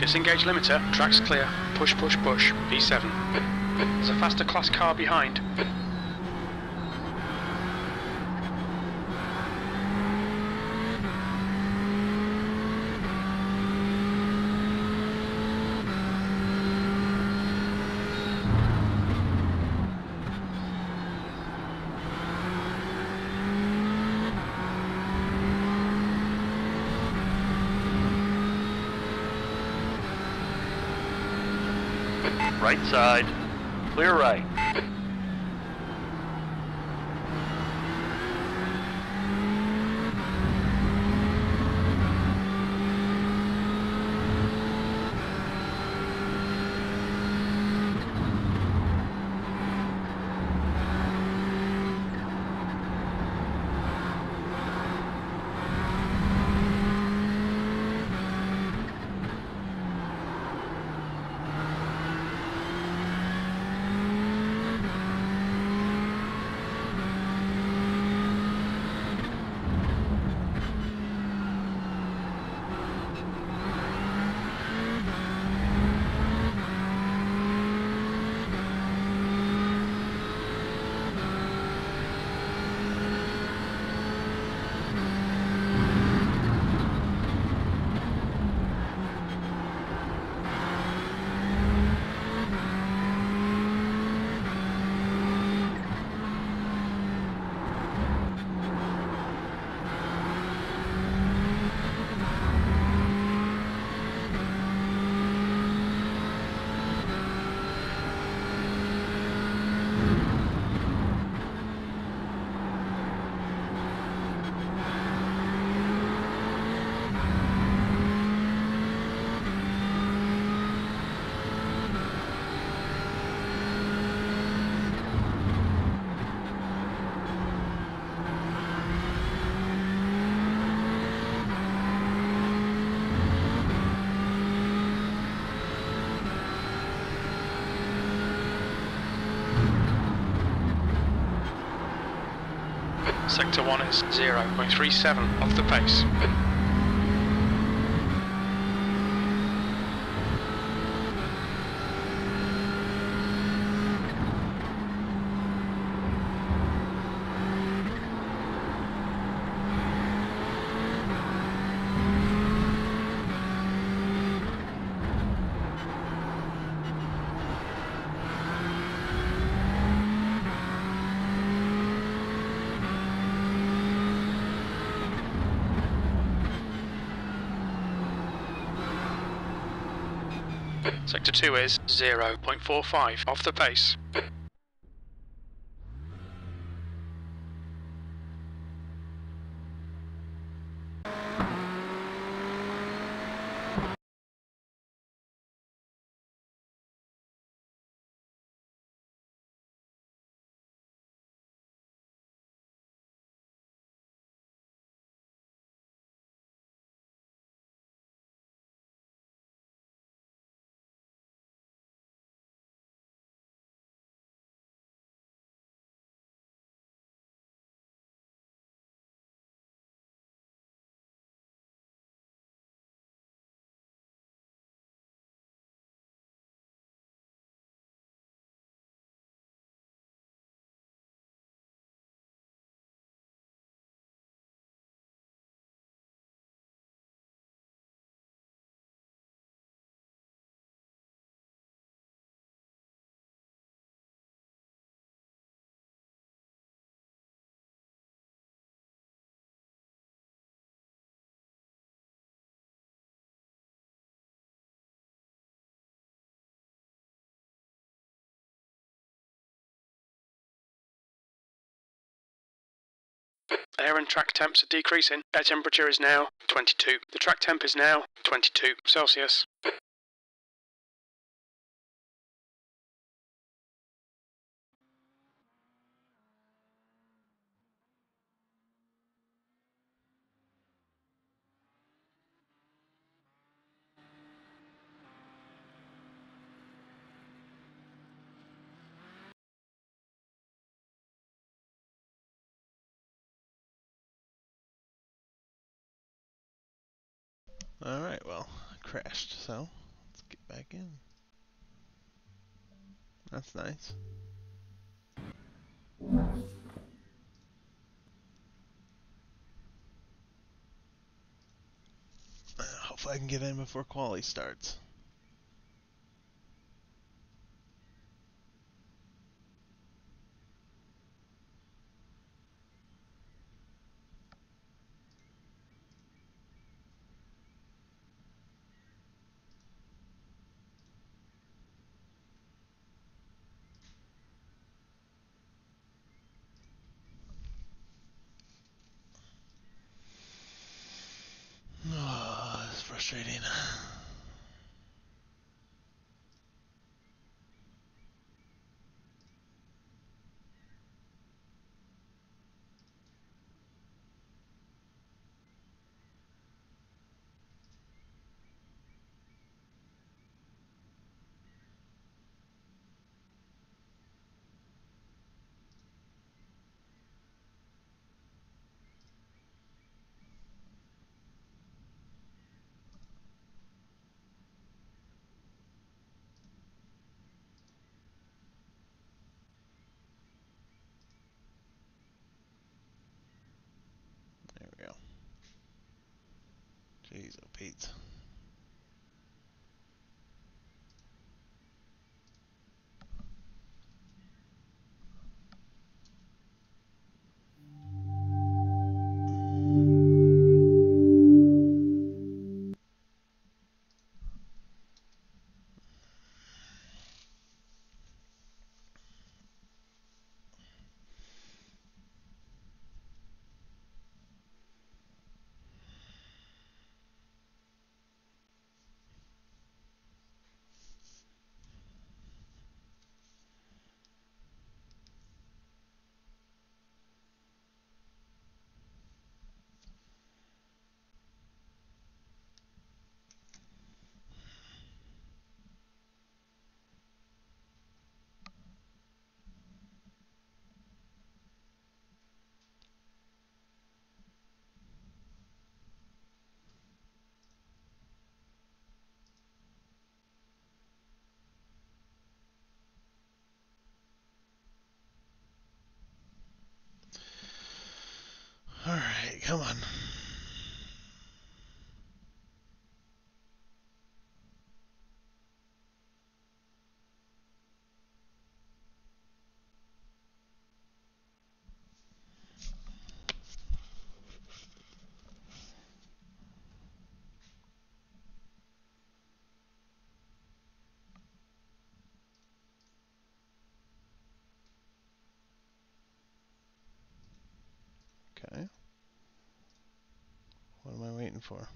Disengage limiter, tracks clear, push push push, P7. There's a faster class car behind. Right side, clear right. Sector 1 is 0.37 off the pace. Sector 2 is 0.45 off the pace. Air and track temps are decreasing. Air temperature is now 22. The track temp is now 22 Celsius. Alright, well, crashed, so let's get back in. That's nice. Hopefully I can get in before quali starts. Oh, it's frustrating. There we go. Jeez, oh Pete. Alright, come on. Okay. What am I waiting for?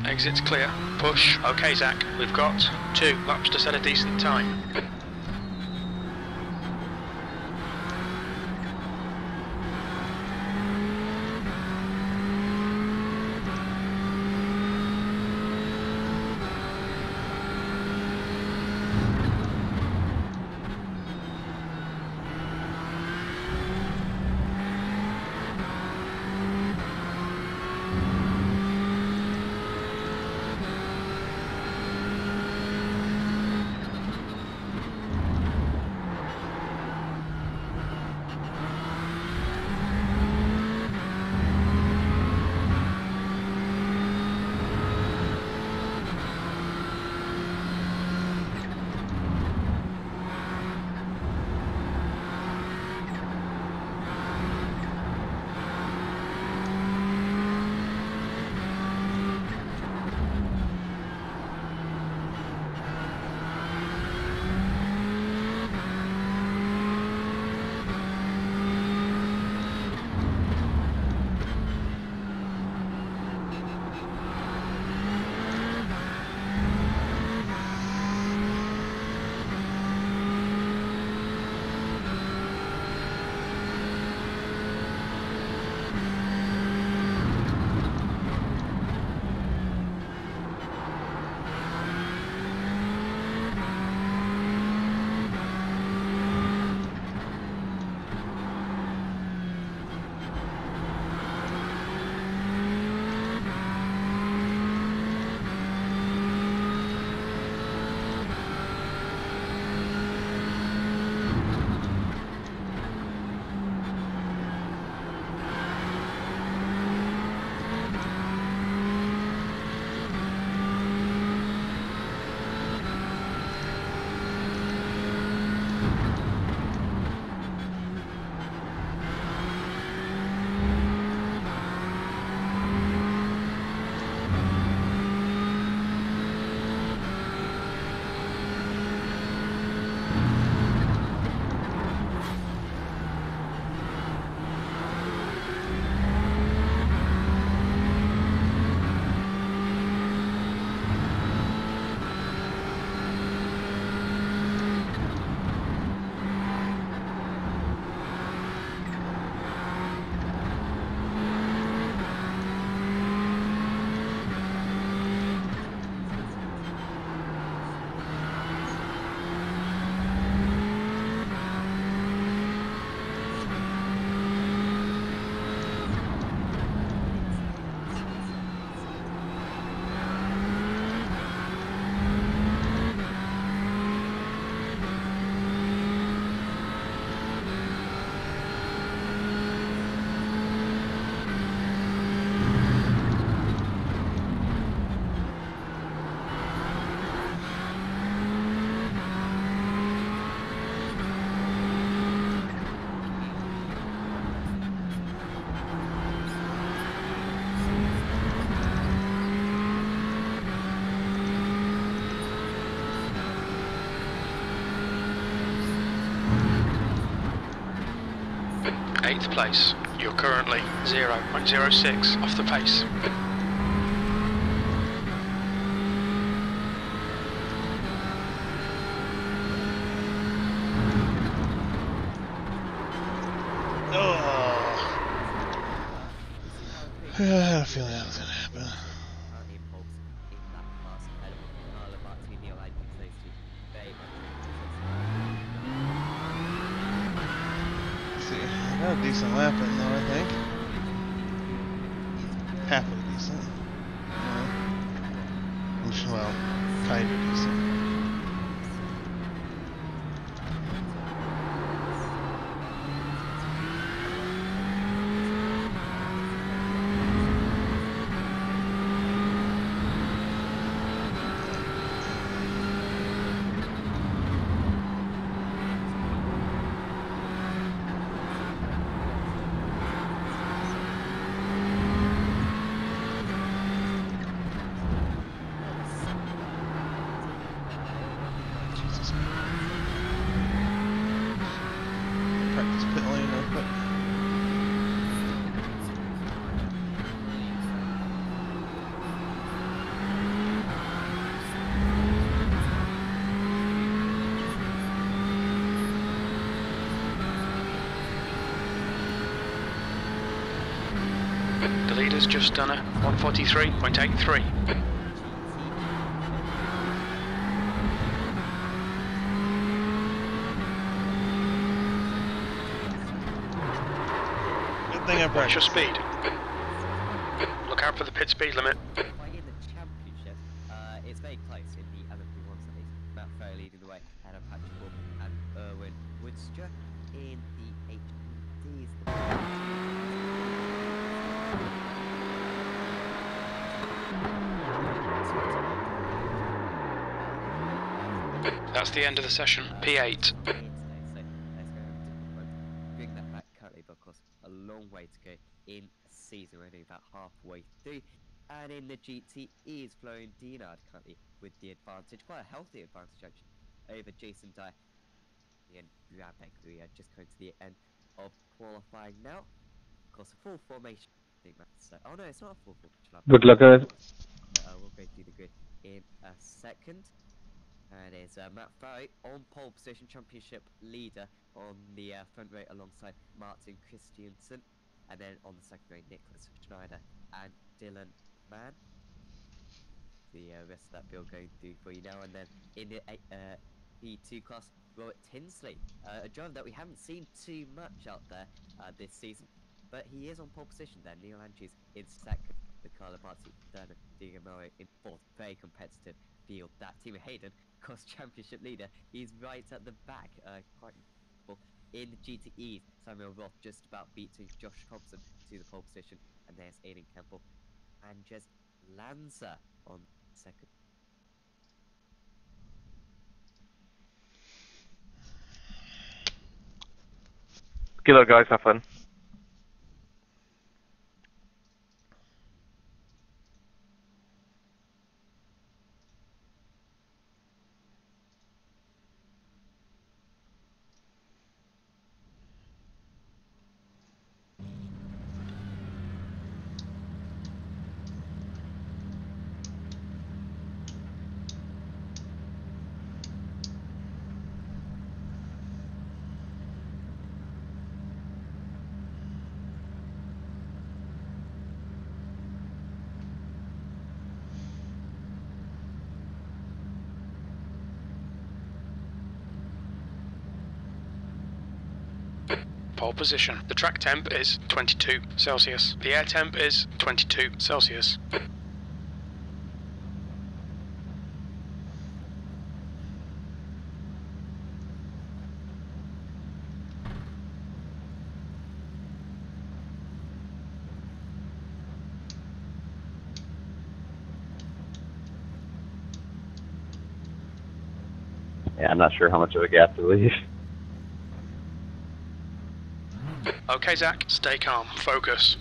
Exit's clear. Push. Okay, Zach. We've got 2 laps to set a decent time. 8th place. You're currently 0.06 off the pace. I had a feeling that was going to happen. Let's see, I got a decent lap in though, I think. Halfway decent. Well, kind of decent. Practice pit lane real quick. The leader's just done a 143.83. Good thing I Watch your practiced. speed. Look out for the pit speed limit. In the championship, it's very close in the other two ones at least. Matt Farrell leading the way ahead of Patrick Wolf and Erwin Woodster in the HPDs. That's the end of the session. P8. So let's go bring that back currently, but of course a long way to go in a season. We're only about halfway through. And in the GTEs, Florian Dienard currently with the advantage, quite a healthy advantage actually, over Jason Dyer and Rabek. We are just going to the end of qualifying now. Of course, a full formation. I think that's, oh no, it's not a full formation. Good luck, guys. We'll go through the grid in a second. And it's Matt Farrell on pole position, championship leader on the front row alongside Martin Christiansen. And then on the second row, Nicholas Schneider and Dylan Mann. The rest of that bill going through for you now. And then in the P2 class, Robert Tinsley, a driver that we haven't seen too much out there this season. But he is on pole position there. Neil Andrews in second, with Carlo Barzi, third, Diego Moro in fourth. Very competitive field. That Team Hayden, of course, championship leader, he's right at the back. Quite incredible. In the GTEs, Samuel Roth just about beating Josh Thompson to the pole position. And there's Aiden Campbell and just Lanza on second. Good luck, guys. Have fun. Pole position. The track temp is 22 Celsius. The air temp is 22 Celsius. Yeah, I'm not sure how much of a gap to leave. Okay, Zach, stay calm. Focus.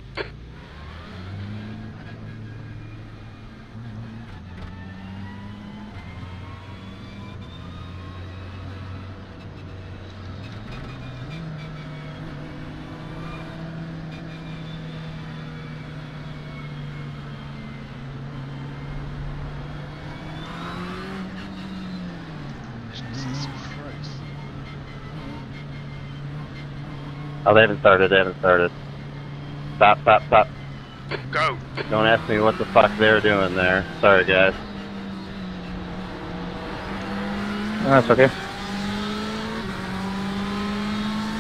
Oh, they haven't started. Stop. Go. Don't ask me what the fuck they're doing there. Sorry, guys. Oh, that's okay.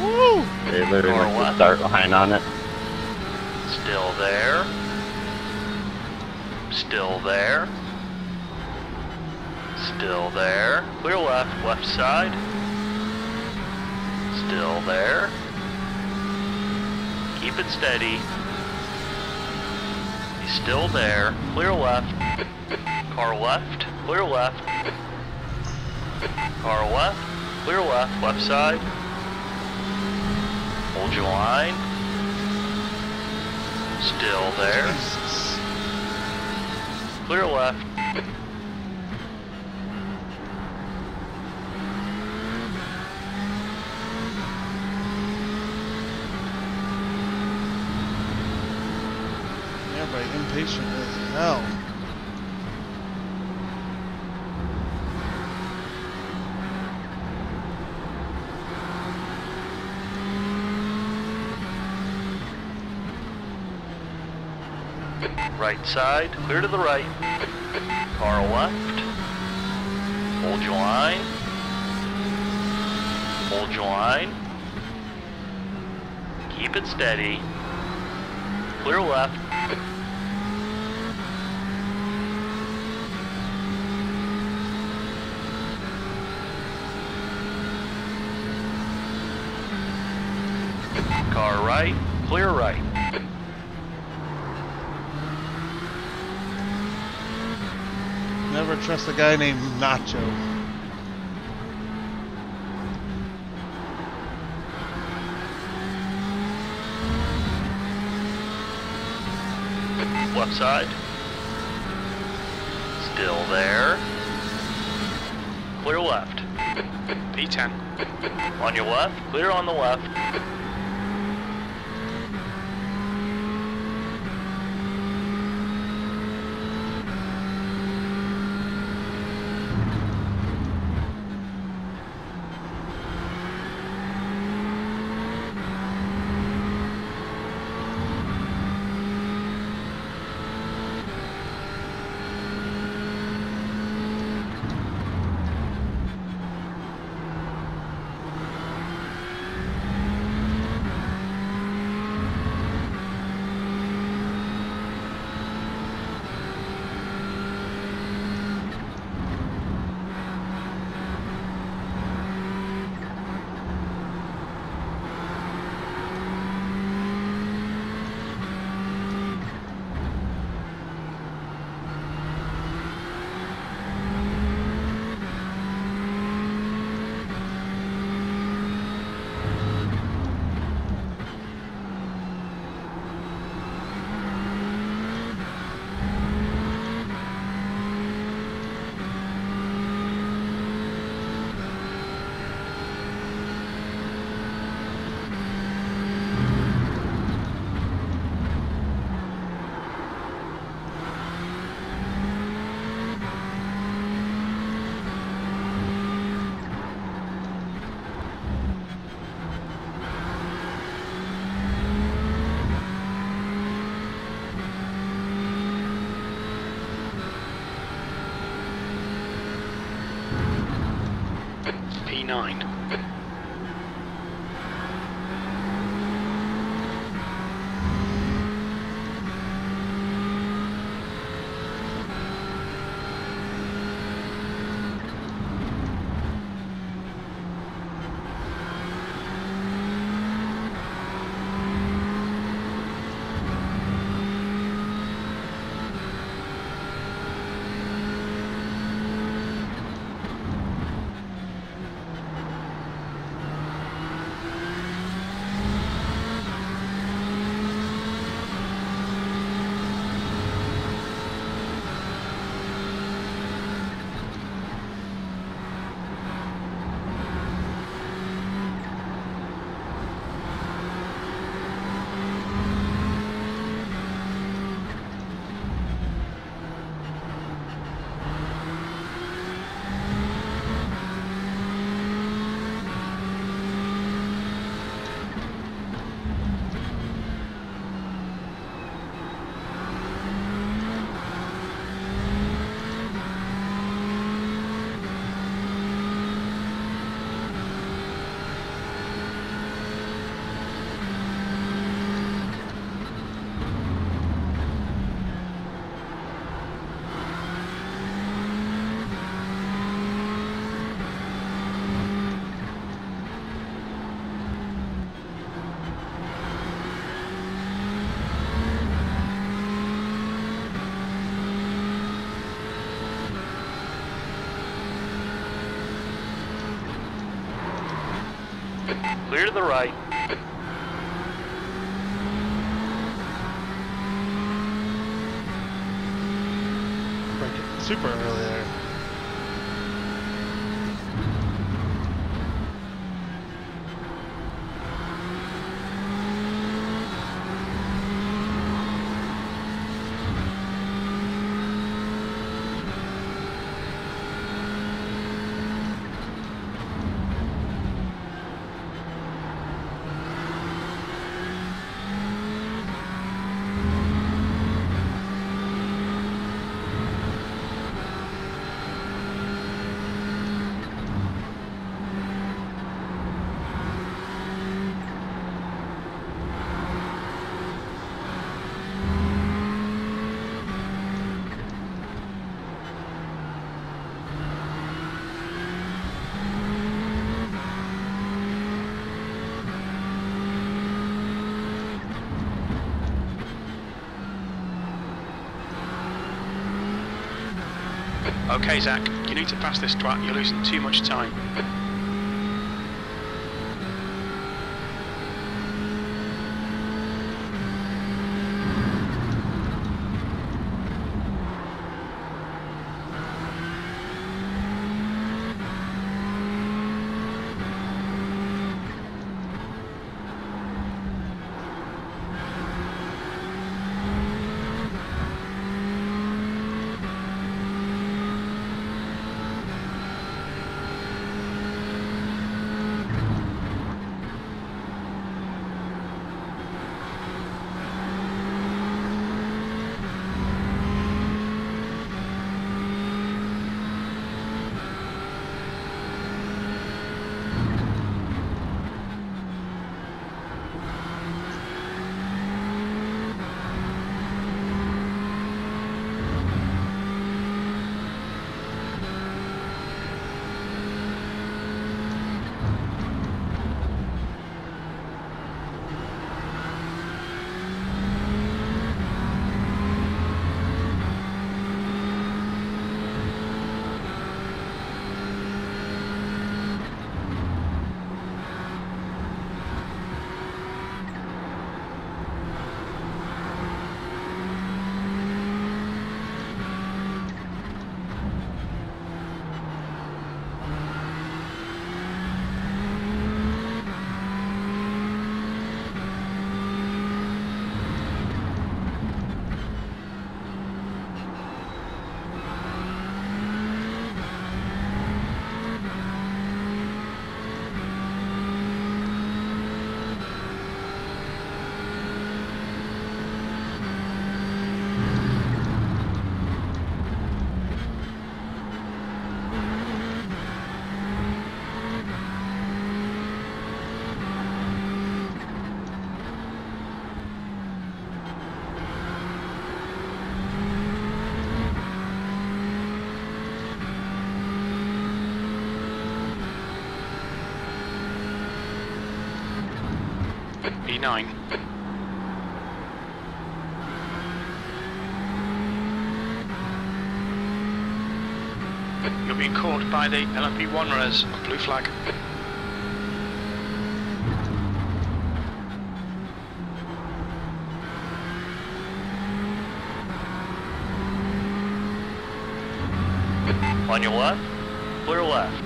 Woo! They literally Car went to left. start behind on it. Still there. Still there. Still there. Clear left, left side. Still there. Keep it steady. He's still there. Clear left. Car left. Clear left. Car left. Clear left, left side. Hold your line. Still there. Jesus. Clear left. Everybody impatient as hell. Right side, clear to the right. Car left. Hold your line. Hold your line. Keep it steady. Clear left. Car right, clear right. Never trust a guy named Nacho. Left side. Still there. Clear left. P10. On your left, clear on the left. P9. Clear to the right. Braking super early there. Okay, Zach, you need to pass this twat, you're losing too much time. E9. You're being caught by the LMP1 runners on blue flag. On your left, clear left.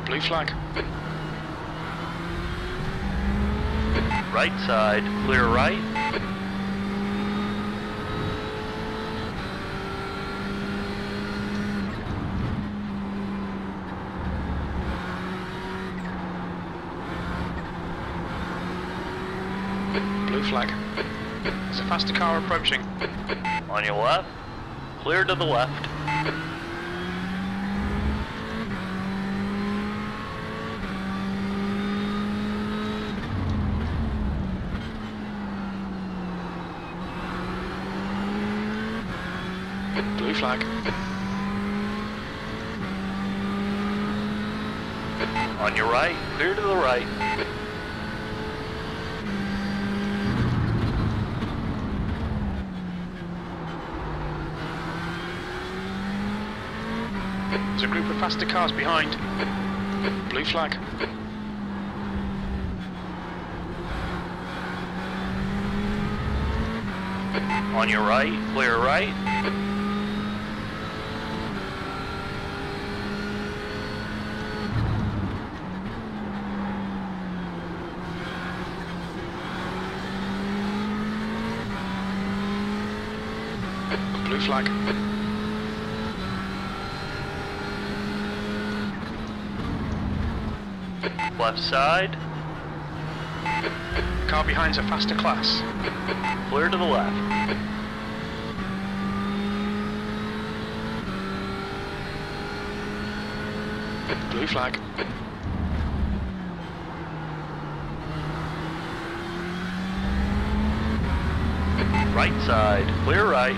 Blue flag. Right side, clear right. Blue flag. There's a faster car approaching. On your left, clear to the left. Blue flag. On your right, clear to the right. There's a group of faster cars behind. Blue flag. On your right, clear right. Blue flag. Left side, Car behind's a faster class. clear to the left. Blue flag. Right side, clear right.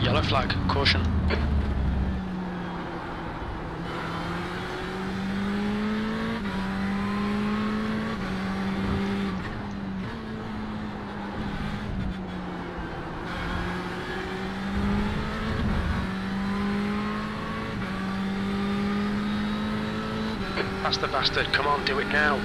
Yellow flag. Caution. That's the bastard. Come on, do it now.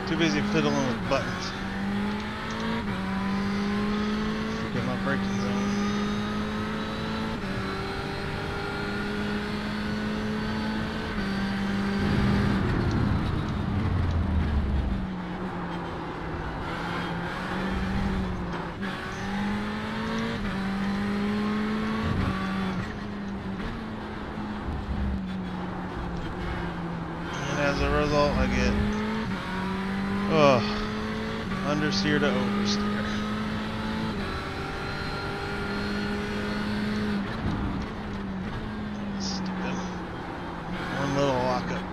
Too busy fiddling with buttons. Forget my braking zone. And as a result, I get understeer to oversteer. Stupid. One little lockup.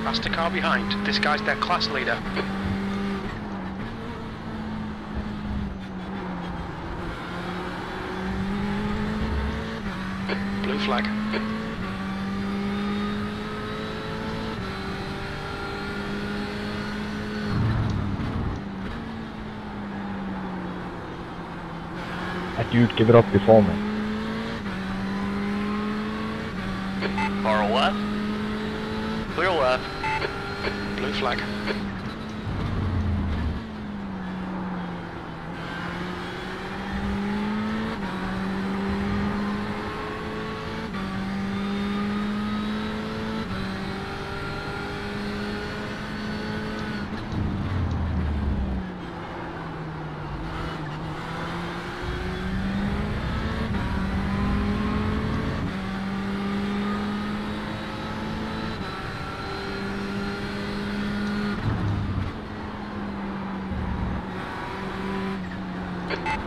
That's the car behind. This guy's their class leader. Blue flag. That dude, give it up before me. Car left. Clear left. Blue flag.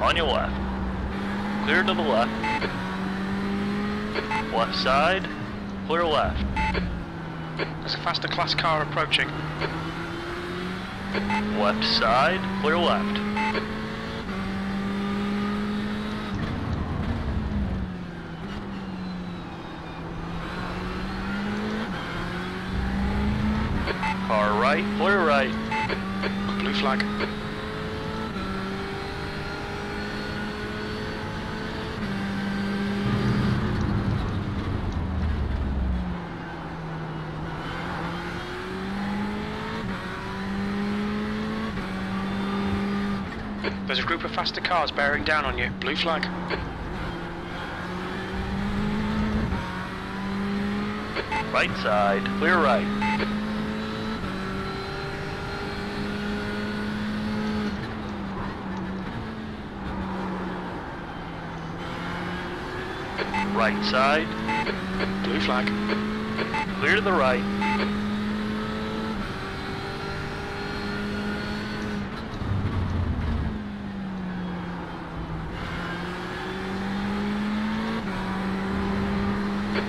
On your left. clear to the left. Left side, clear left. There's a faster class car approaching. Left side, clear left. Car right, clear right. Blue flag. There's a group of faster cars bearing down on you. Blue flag. Right side, clear right. Right side, Blue flag. clear to the right.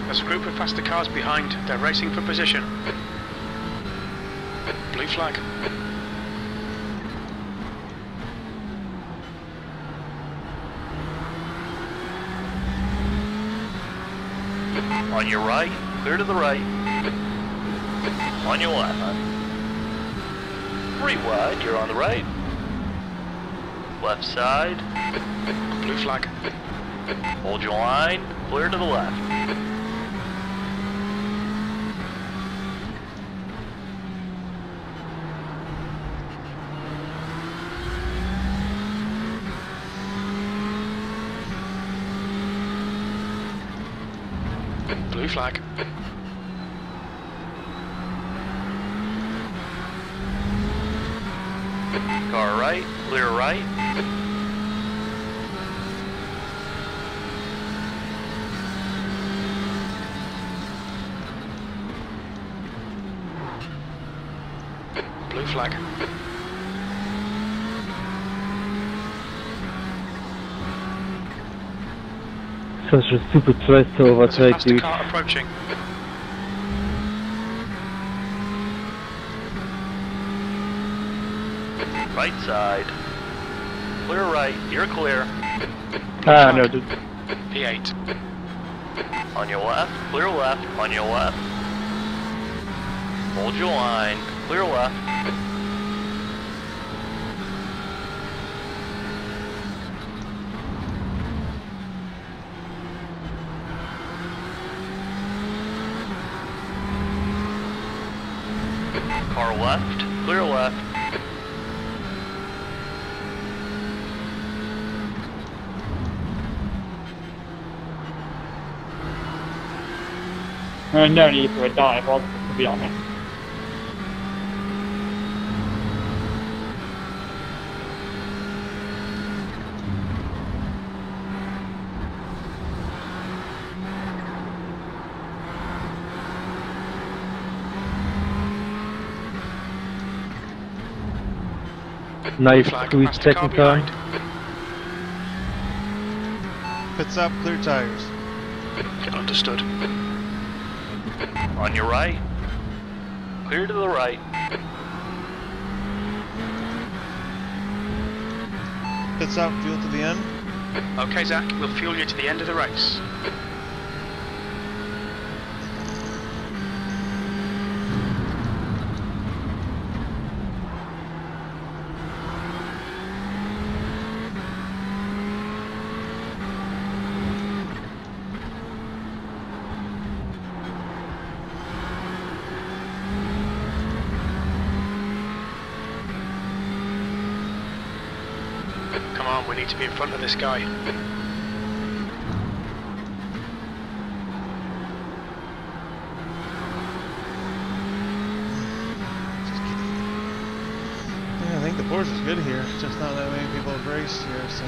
There's a group of faster cars behind. They're racing for position. Blue flag. On your right, clear to the right. On your left. 3 wide, you're on the right. Left side, Blue flag. hold your line, clear to the left. Blue flag. Car right, clear right. Blue flag. Such a stupid choice to There's a overtake, faster dude. car approaching. Right side. Clear right, you're clear. Ah, no, dude. P8. On your left, clear left, on your left. Hold your line, clear left. Car left, clear left. No need for a dive, to be honest. Nice, Flag. sweet Faster car second time. behind. Pits up, clear tires. Understood. On your right, clear to the right. Pits up, fuel to the end. Okay, Zach, we'll fuel you to the end of the race. Come on, we need to be in front of this guy. Yeah, I think the Porsche is good here. Just not that many people have raced here, so.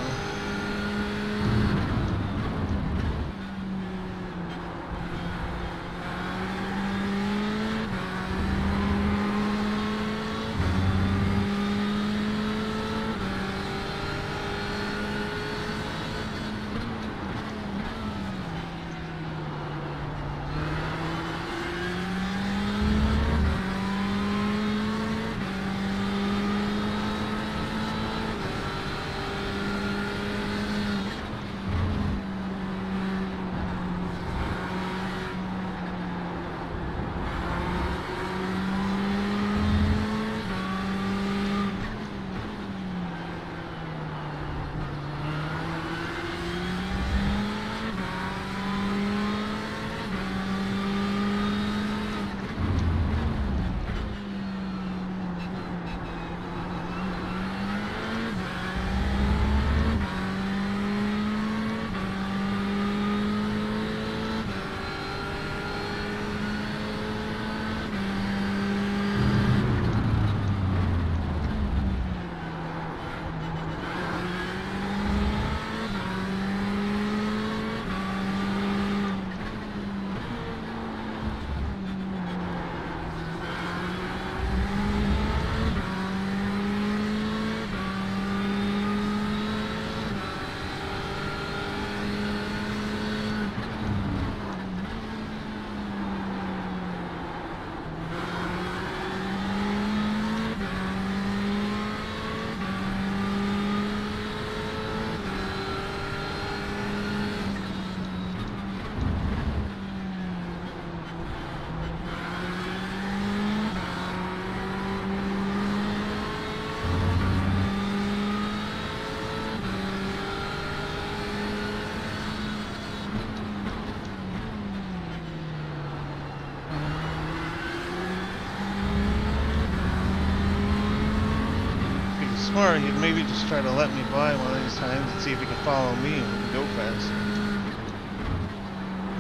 Or he'd maybe just try to let me by one of these times and see if he can follow me and we can go fast.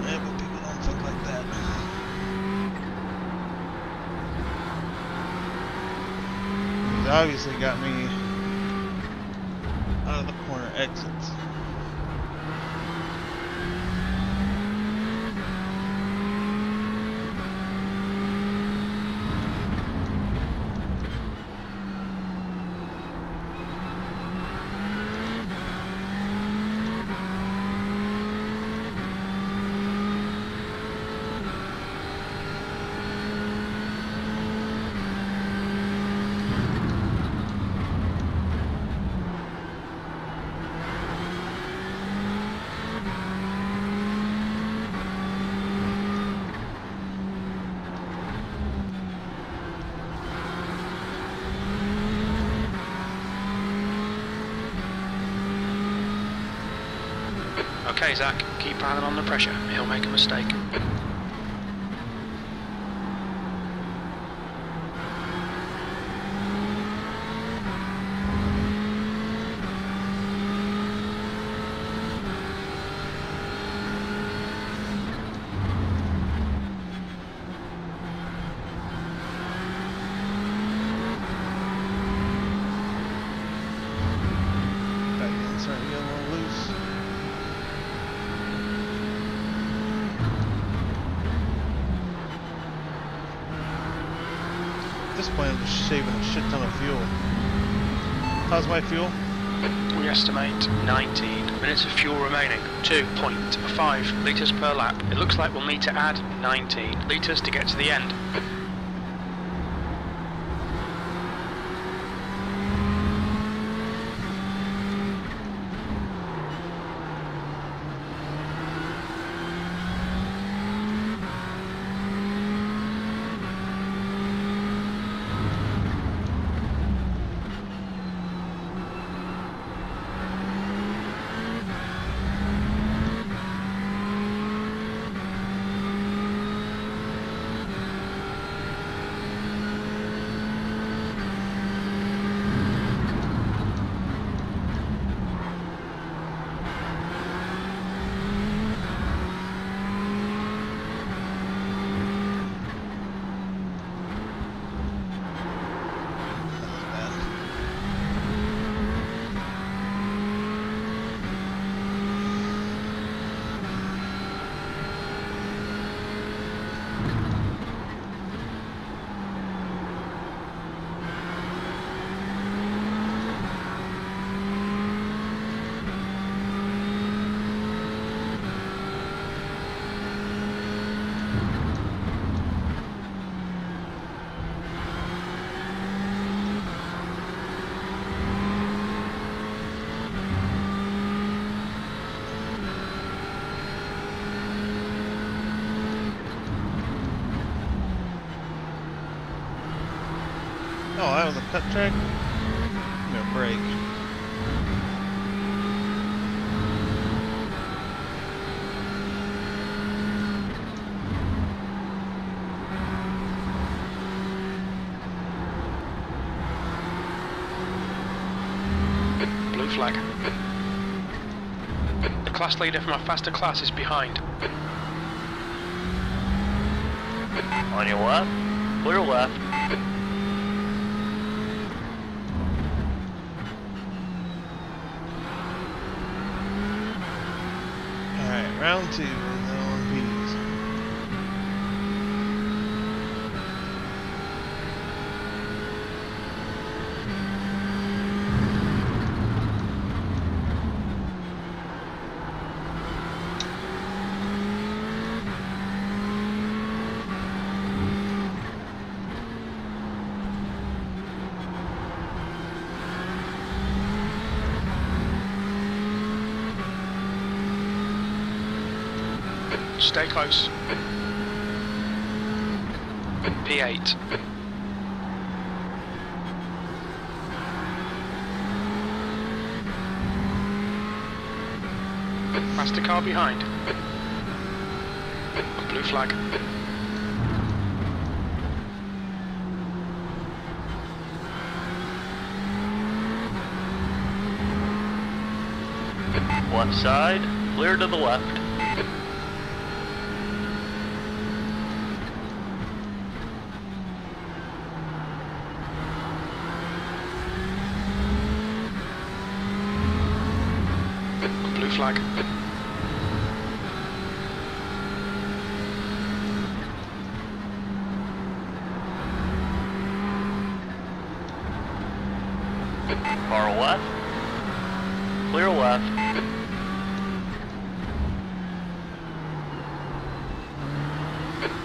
Yeah, but people don't think like that. He's obviously got me out of the corner exits. Okay, Zach, keep piling on the pressure. He'll make a mistake. That getting starting to get a little loose. At this point, I'm just saving a shit ton of fuel. How's my fuel? We estimate 19 minutes of fuel remaining. 2.5 litres per lap. It looks like we'll need to add 19 litres to get to the end. Oh, that was a cut track? Give me a break. Blue flag. The class leader from our faster class is behind. On your left, clear left. Alright, round two, and then on P's. Stay close. P8. Faster car behind. Blue flag. Left side, clear to the left. Blue flag. Car left, clear left.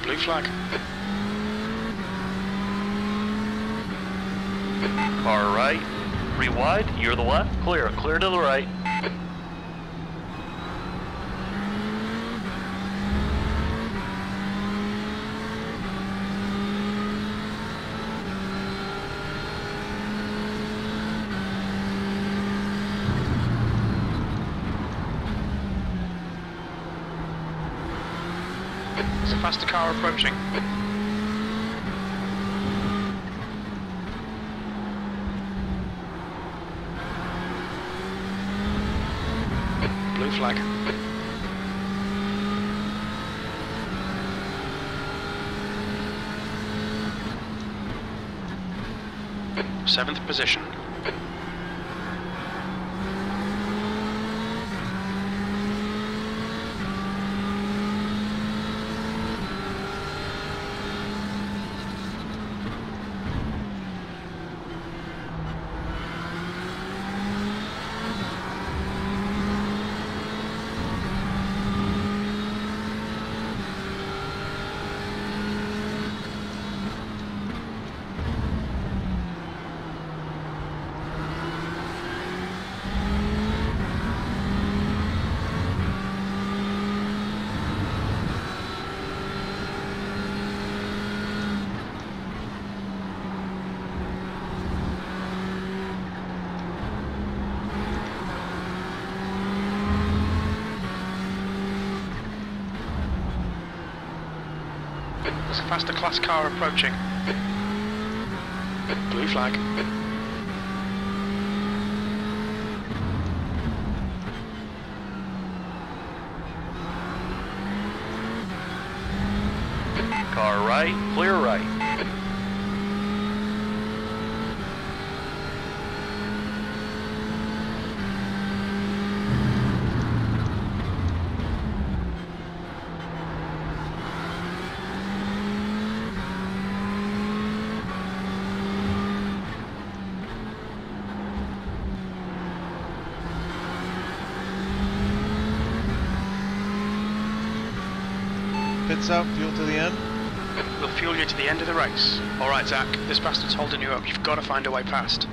Blue flag. Car right, 3 wide, you're the left, clear to the right. There's a faster car approaching. Blue flag. Seventh position. There's a faster class car approaching. Blue flag. Car right, clear right. Pits out, fuel to the end. We'll fuel you to the end of the race. Alright, Zach, this bastard's holding you up. You've got to find a way past.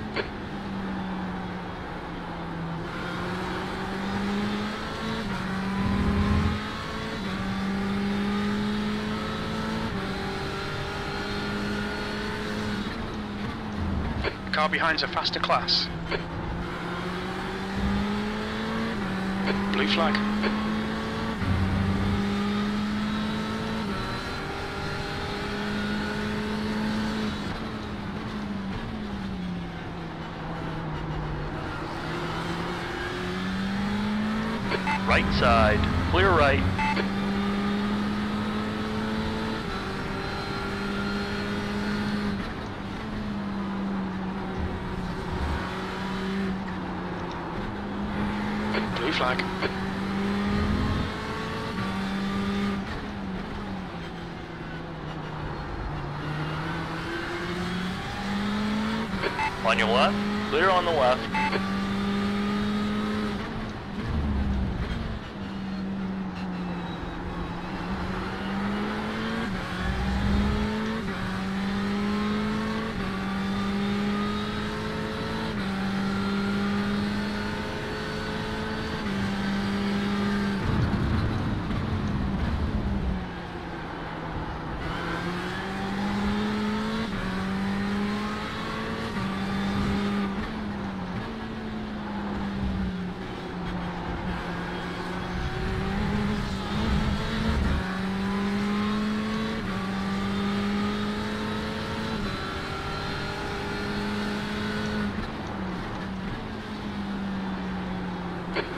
The car behind's a faster class. Blue flag. Right side, clear right. Blue flag. On your left, clear on the left.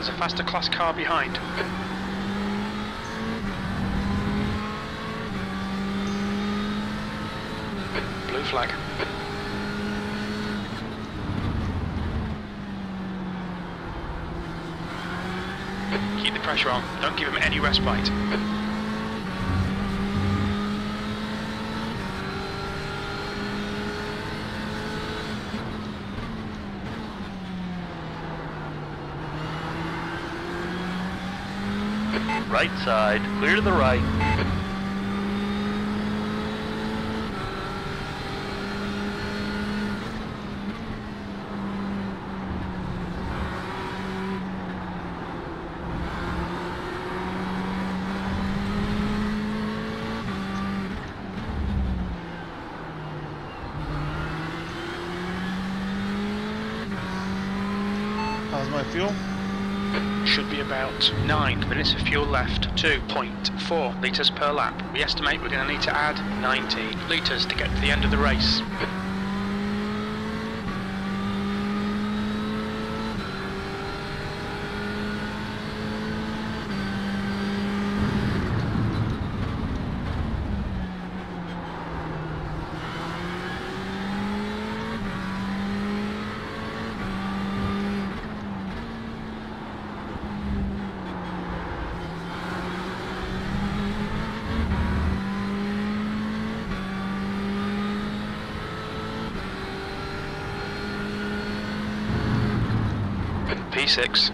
There's a faster class car behind. Blue flag. Keep the pressure on. Don't give him any respite. Right side, clear to the right. How's my fuel? Should be about 9 minutes of fuel left. 2.4 litres per lap. We estimate we're going to need to add 19 litres to get to the end of the race. P6.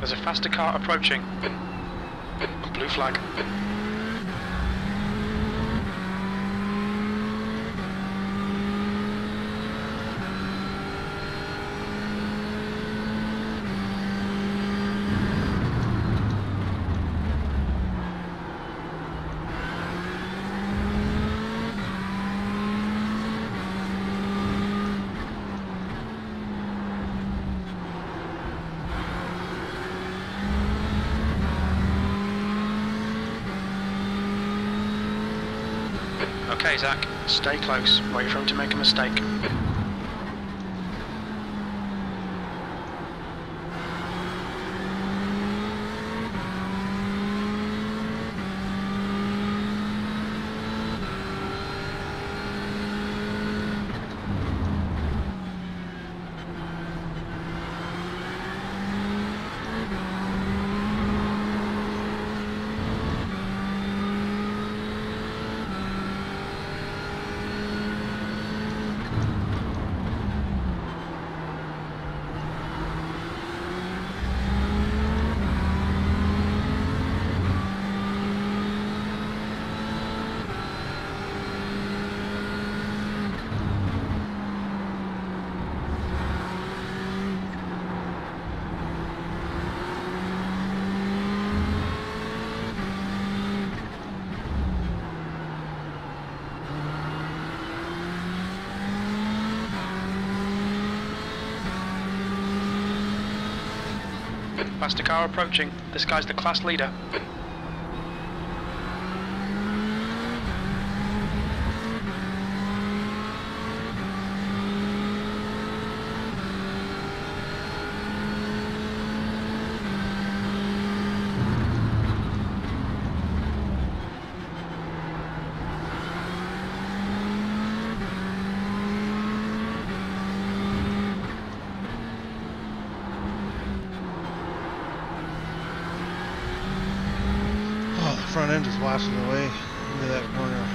There's a faster car approaching. Blue flag. Okay, Zach, stay close. Wait for him to make a mistake. Faster car approaching. This guy's the class leader. front end just washes away into that corner.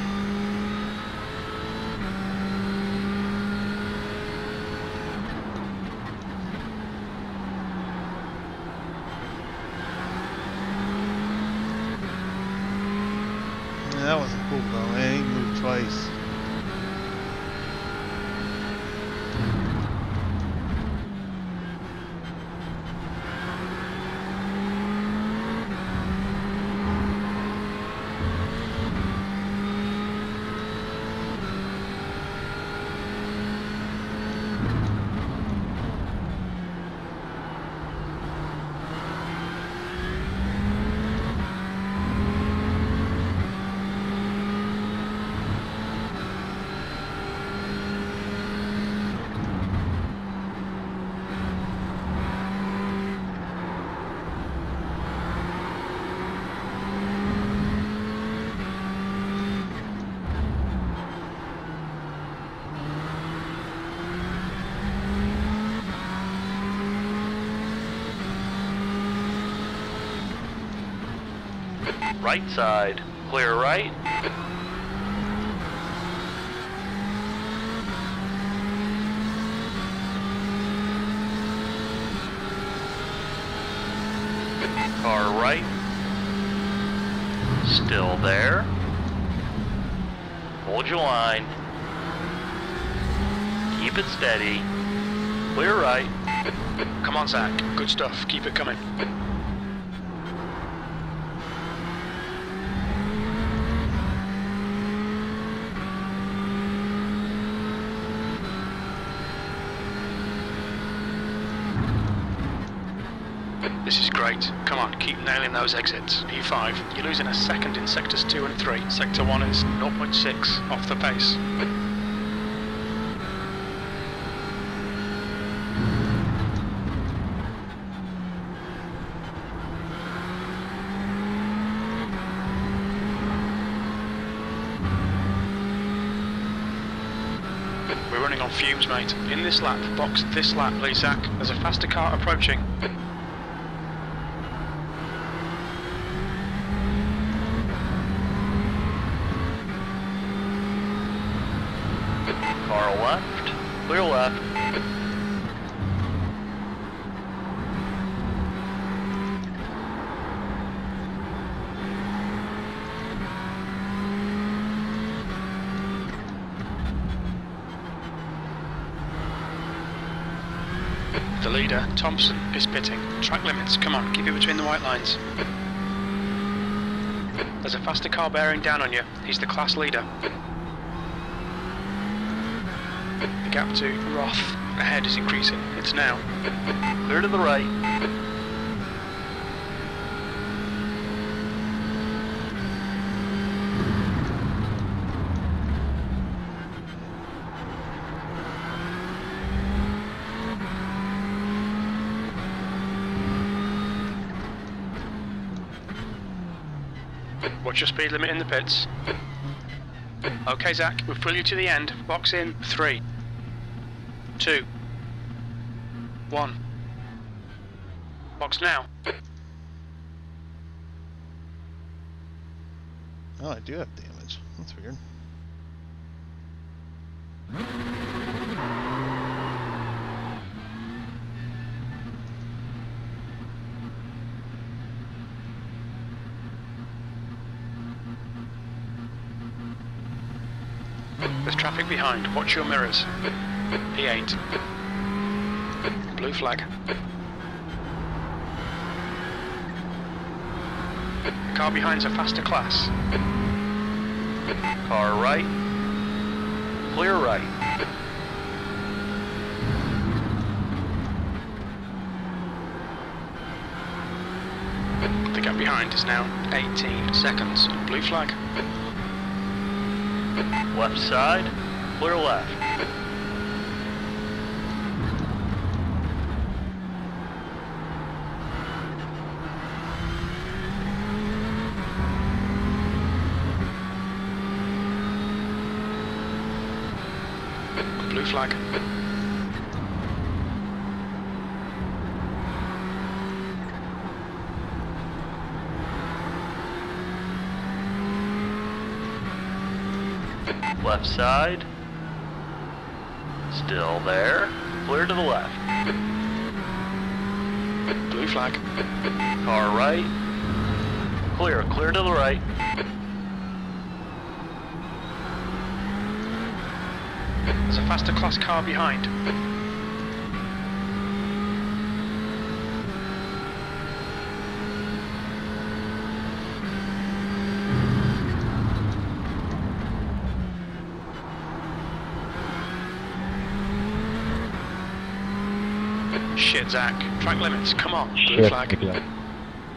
Yeah, that wasn't cool though, man. He moved twice. Right side, clear right. Car right. Still there. Hold your line. Keep it steady. Clear right. Come on, Zach. Good stuff. Keep it coming. This is great. Come on, keep nailing those exits. P5, you're losing a second in sectors 2 and 3. Sector 1 is 0.6 off the pace. We're running on fumes, mate. In this lap, box this lap, please, Zach. There's a faster car approaching. Car left, clear left. The leader, Thompson, is pitting. Track limits, come on, keep it between the white lines. There's a faster car bearing down on you. He's the class leader. The gap to Roth ahead is increasing. It's now. Clear to the right. What's your speed limit in the pits? Okay, Zach, we'll fill you to the end. Box in 3, 2, 1. Box now. Oh, I do have damage. That's weird. There's traffic behind. Watch your mirrors. P8. Blue flag. The car behind's a faster class. Car right, clear right. The gap behind is now 18 seconds. Blue flag. Left side, clear left. Blue flag. Left side. Still there. Clear to the left. Blue flag. Car right. Clear to the right. There's a faster class car behind. Shit, Zach. Track limits, come on. Blue Shit. flag. Yeah.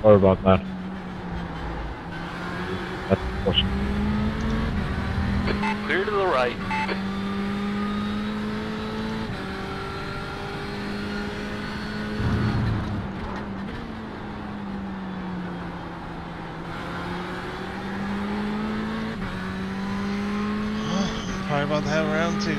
Sorry about that. That's unfortunate. Clear to the right. Probably about to have round 2.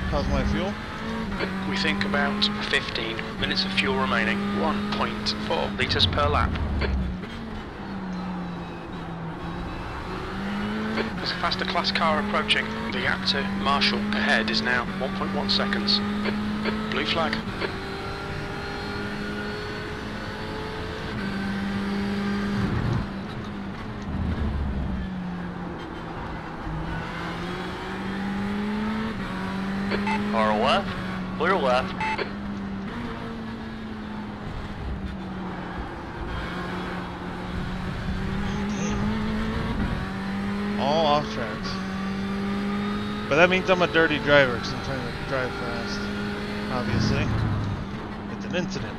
How's my fuel? We think about 15 minutes of fuel remaining. 1.4 litres per lap. There's a faster class car approaching. The gap to Marshall ahead is now 1.1 seconds. Blue flag. Car left. Clear left. All off tracks. But that means I'm a dirty driver because I'm trying to drive fast. Obviously. It's an incident.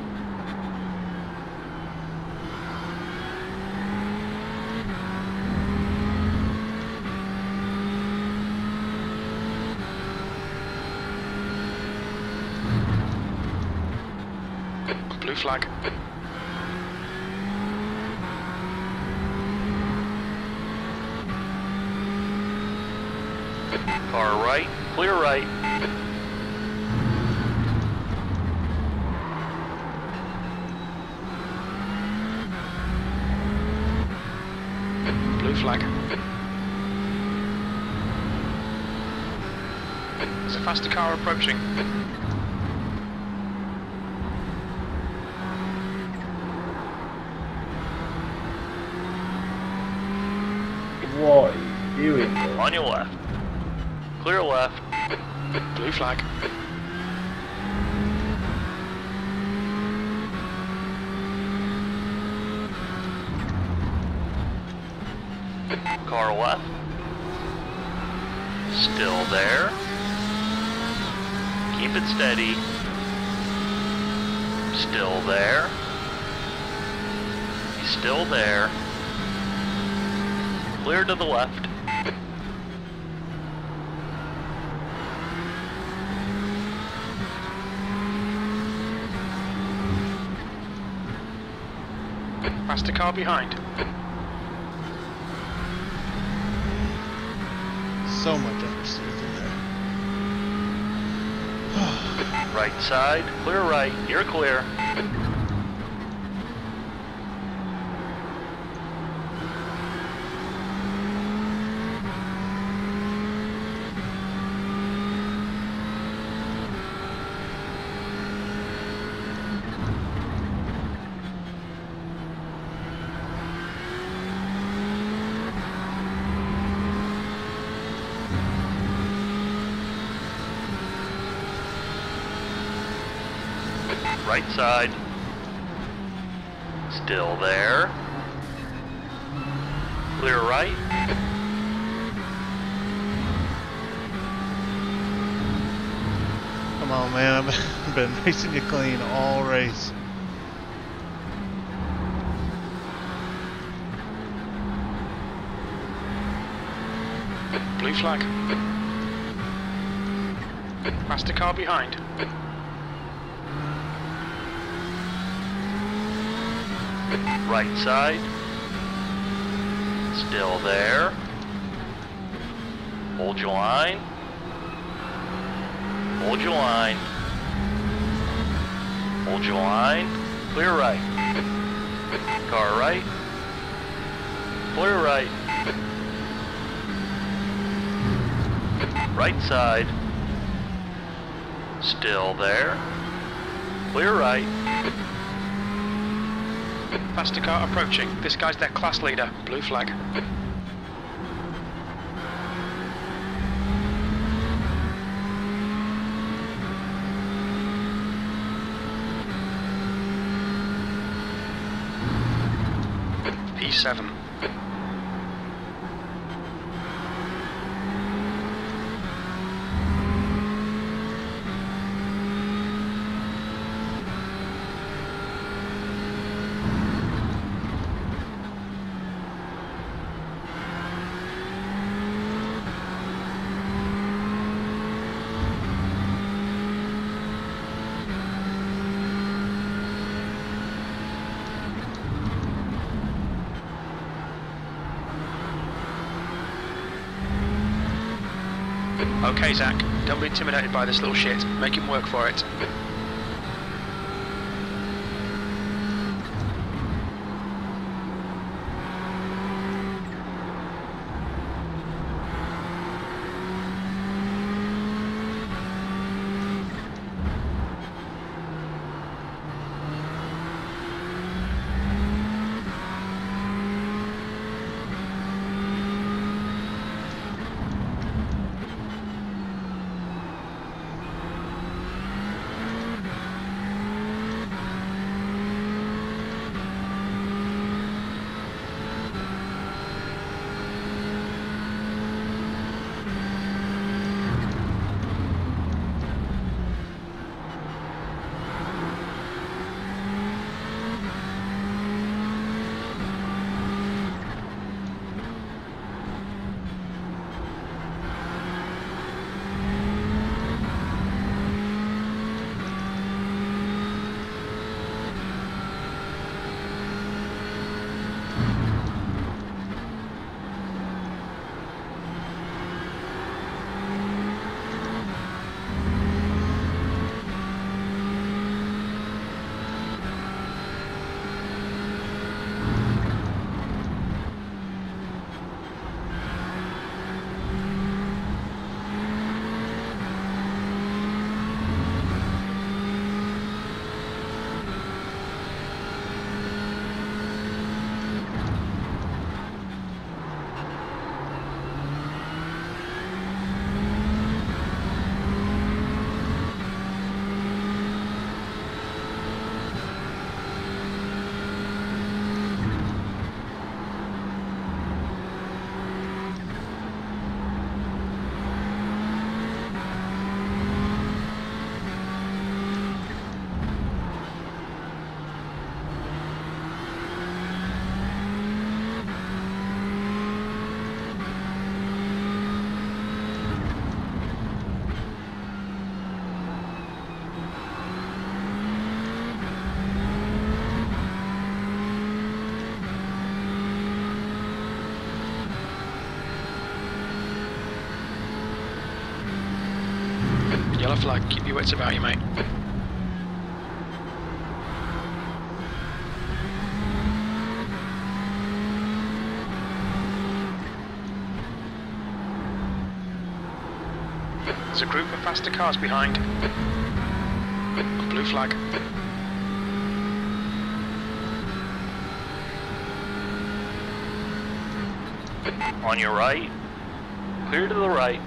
Blue flag. Car right. Clear right. Blue flag. There's a faster car approaching. What are you doing? On your left. Clear left. Blue flag. Car left. Still there. Keep it steady. Still there. He's still there. Clear to the left. Faster car behind. So much understeer through there. Right side. Clear right. You're clear. Right side. Still there. Clear right. Come on, man. I've been racing you clean all race. Blue flag. Faster car behind. Right side. Still there. Hold your line. Hold your line. Hold your line. Clear right. Car right. Clear right. Right side. Still there. Clear right. Faster car approaching. This guy's their class leader. Blue flag. P7. Okay, Zach, don't be intimidated by this little shit. Make him work for it. Yellow flag, keep your wits about you, mate. There's a group of faster cars behind. Blue flag. On your right. Clear to the right.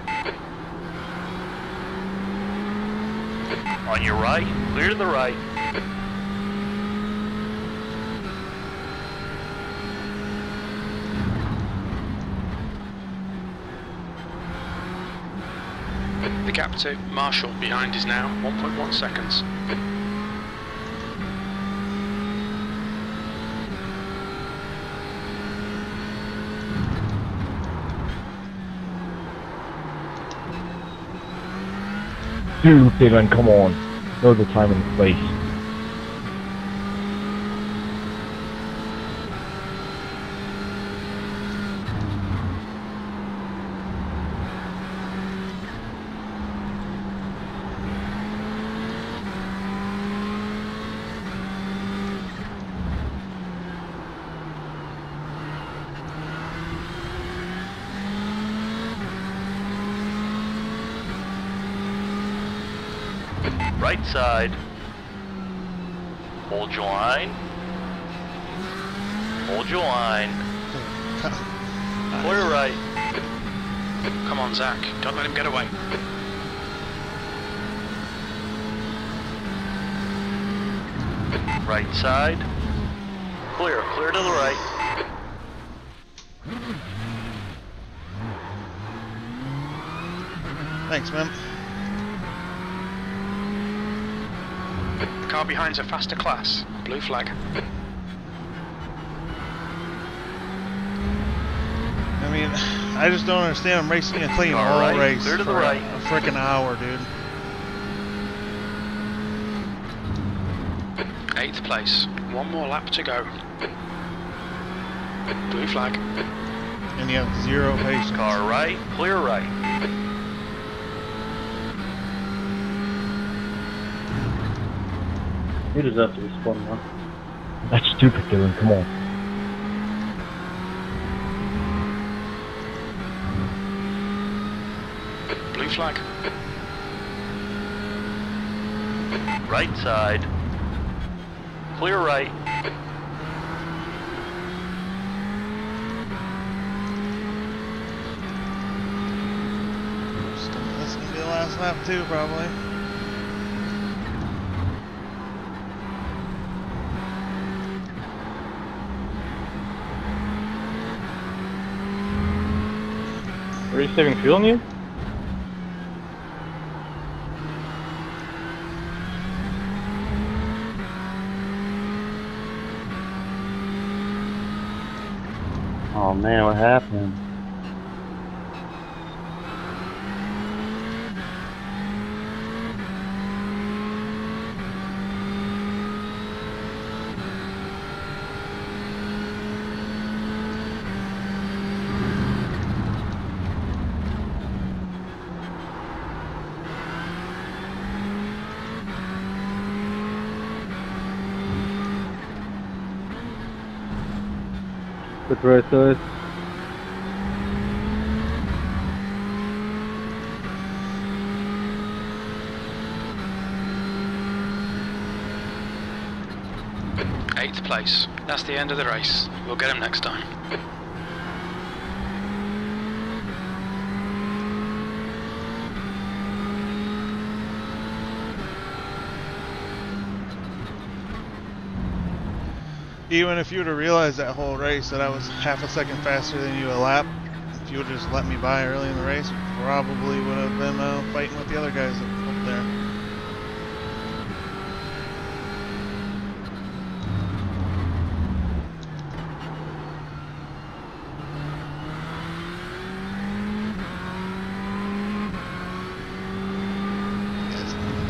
On your right. Clear to the right. the gap to Marshall behind is now 1.1 seconds. Dude, Dylan, come on. Know the time and the place. Right side. Hold your line. Hold your line. Clear right. Come on, Zach. Don't let him get away. Right side. Clear. Clear to the right. Thanks, man. Car behind's a faster class. Blue flag. I mean, I just don't understand. I'm racing a clean All all right, race clear to the for right. a frickin' hour, dude. 8th place. One more lap to go. Blue flag. And you have zero patience. Car right. Clear right. You deserve to respond now. That's stupid, Dylan, come on. Blue flag. Right side. Clear right. This is gonna be the last lap too, probably. Are you saving fuel on you? Oh man, what happened? Good race, guys. Eighth place. That's the end of the race. We'll get him next time. Even if you would have realized that whole race that I was half a second faster than you a lap, if you would have just let me by early in the race, probably would have been fighting with the other guys up there.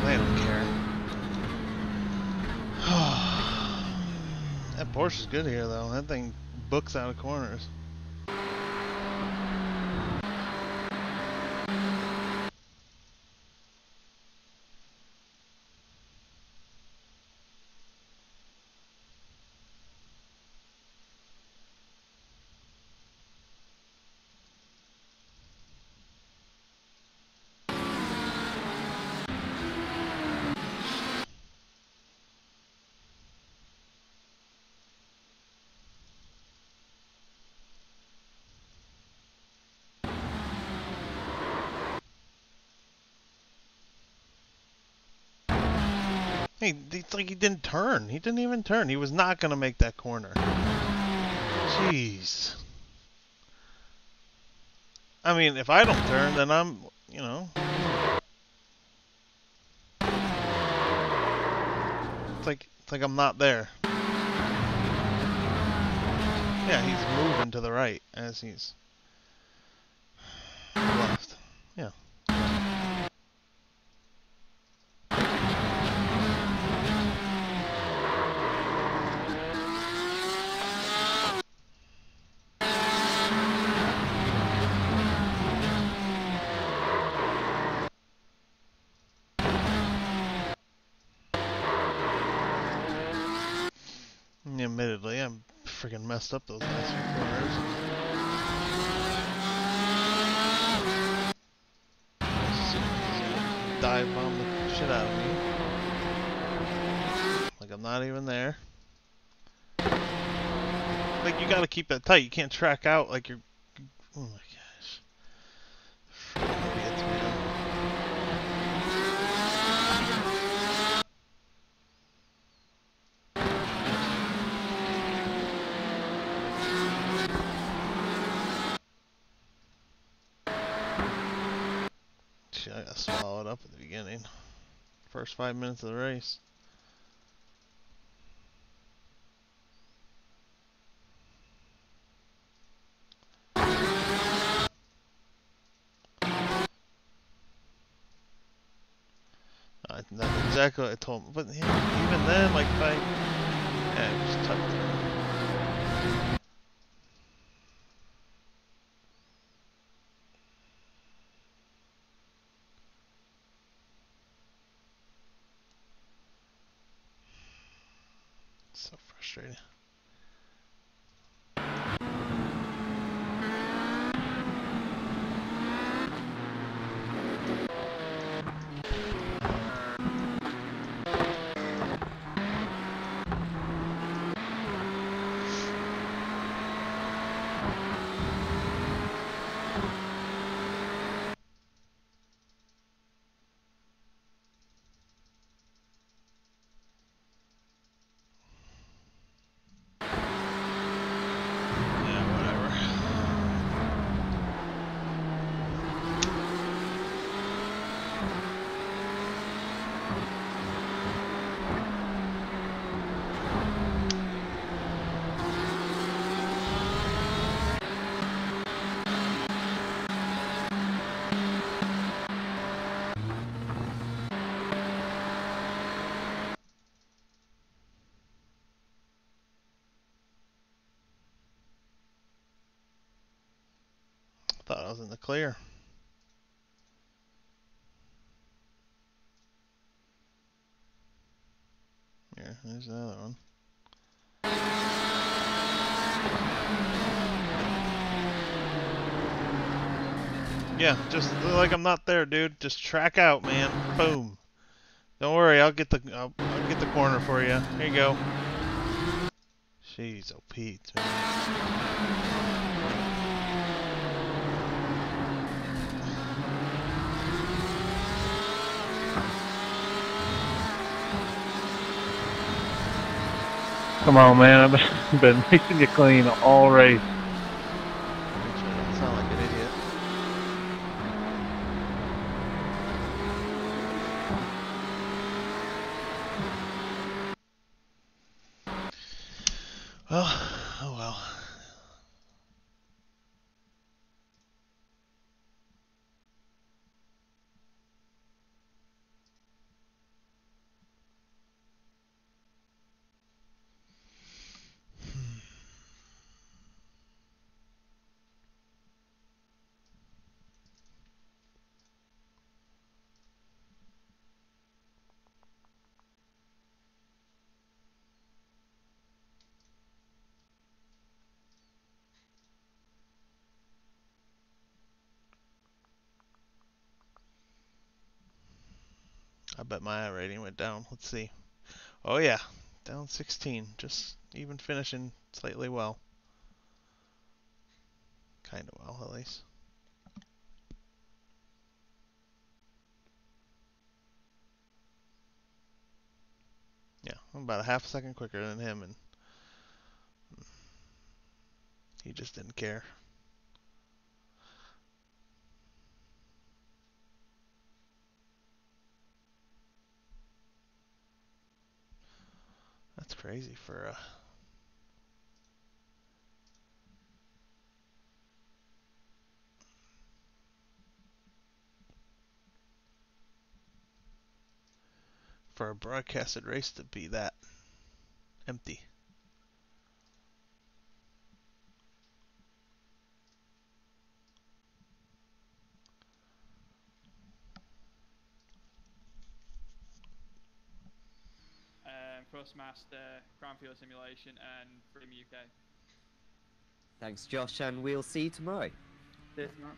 They don't care. That Porsche's good here though. That thing books out of corners. Hey, it's like he didn't turn. He didn't even turn. He was not going to make that corner. Jeez. I mean, if I don't turn, then I'm, you know, It's like I'm not there. Yeah, he's moving to the right as he's left. Yeah. Admittedly, I'm freaking messed up those last few corners. Dive bomb the shit out of me. Like I'm not even there. Like you gotta keep that tight. You can't track out like you're. Oh my gosh. Freaking idiots, man. Shit, I got swallowed up at the beginning. First 5 minutes of the race. That's exactly what I told him. But yeah, even then, like if I, yeah, it was tough. So frustrating. Yeah, whatever. Thought I was in the clear. Here, there's another one. Yeah, just like I'm not there, dude. Just track out, man. Boom. Don't worry, I'll get the corner for you. Here you go. Jeez, oh Pete, man. Come on, man. I've been making you clean all race. I sound like an idiot. Well, oh well. I bet my rating went down. Let's see. Oh yeah, down 16. Just even finishing slightly well. Kind of well, at least. Yeah, I'm about a half a second quicker than him, and he just didn't care. That's crazy for a broadcasted race to be that empty. Thrustmaster, Ground Fuel Simulation, and Freedom UK. Thanks, Josh, and we'll see you tomorrow. Cheers, Matt.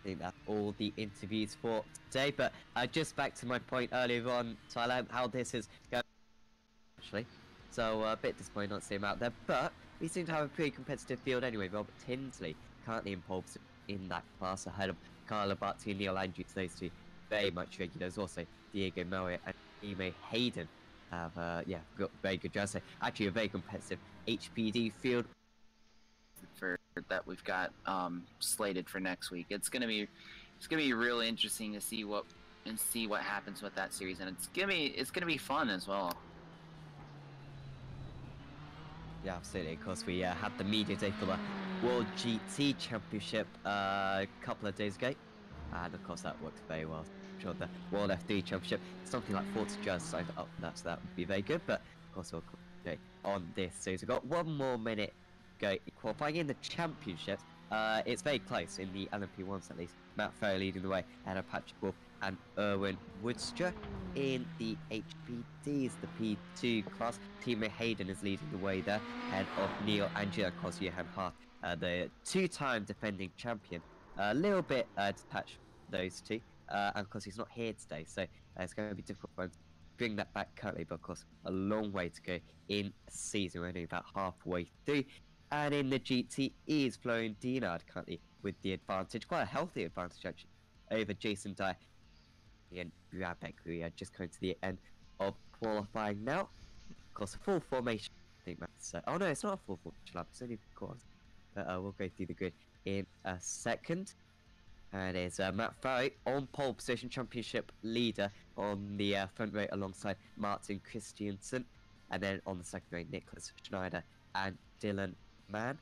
I think that's all the interviews for today, but just back to my point earlier on, Tyler, how this is going, actually. So a bit disappointed not to see him out there, but we seem to have a pretty competitive field anyway. Robert Tinsley currently in pole position in that class ahead of Carlo Barti and Neil Andrews. Those two very much regulars. Also, Diego Moya and Ime Hayden have got very good drivers. Actually, a very competitive HPD field for that we've got slated for next week. It's gonna be really interesting to see what happens with that series, and it's gonna be fun as well. Yeah, absolutely. Of course, we had the media day for the World GT Championship a couple of days ago, and of course that worked very well. I'm sure the World F3 Championship, something like 40 drivers signed up for that, so that would be very good. But of course, we'll on this series. We've got 1 more minute go qualifying in the championship. It's very close in the LMP1s at least. Matt Farrell leading the way, and Patrick Wolf and Erwin Woodster. In the HPDs, the P2 class, Timo Hayden is leading the way there, ahead of Neil Andrew and of course Johan Hart, the 2-time defending champion. A little bit detached from those two, and of course he's not here today, so it's going to be difficult for him to bring that back currently, but of course a long way to go in a season. We're only about halfway through. And in the GTEs, Florian Dienard currently with the advantage, quite a healthy advantage actually, over Jason Dyer and Brabek. We are just going to the end of qualifying now. Of course, a full formation. I think that's. Oh no, it's not a full formation lap. It's only quarters. But we'll go through the grid in a second. And it's Matt Farrell on pole position, championship leader on the front row alongside Martin Christiansen, and then on the second row Nicholas Schneider and Dylan Mann.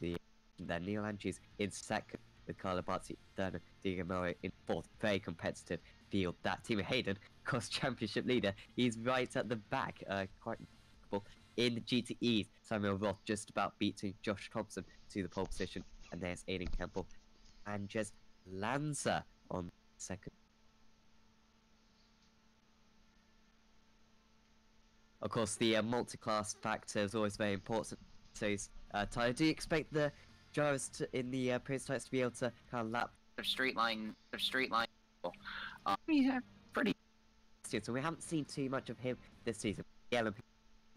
Then Neil Andrews in second, with Carlo Barti third and Diego Moya in fourth. Very competitive field. That Timo Hayden, of course, championship leader, he's right at the back. Quite remarkable. In the GTEs, Samuel Roth just about beating Josh Thompson to the pole position. And there's Aiden Campbell and Jez Lanza on second. Of course, the multi-class factor is always very important. So, Tyler, do you expect the drivers in the prototypes to be able to kind of lap They're straight line. Yeah, pretty. So we haven't seen too much of him this season. The LMP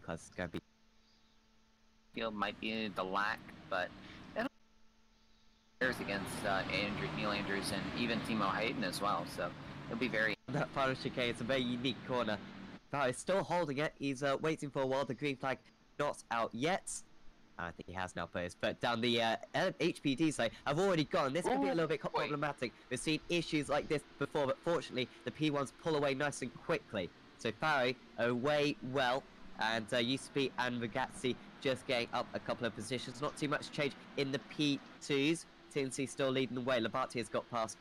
class is going to be. Field might be the lack, but there's against Neil Andrews and even Timo Hayden as well. So it'll be very. That final chicane, it's a very unique corner. But he's still holding it. He's waiting for a while. The green flag not out yet. I think he has now put his foot down. The HPD side have already gone. This could be a little bit problematic. We've seen issues like this before, but fortunately the P1s pull away nice and quickly. So Farrell away well, and UCP and Ragazzi just getting up a couple of positions. Not too much change in the P2s. Tinsley still leading the way. Labate has got past,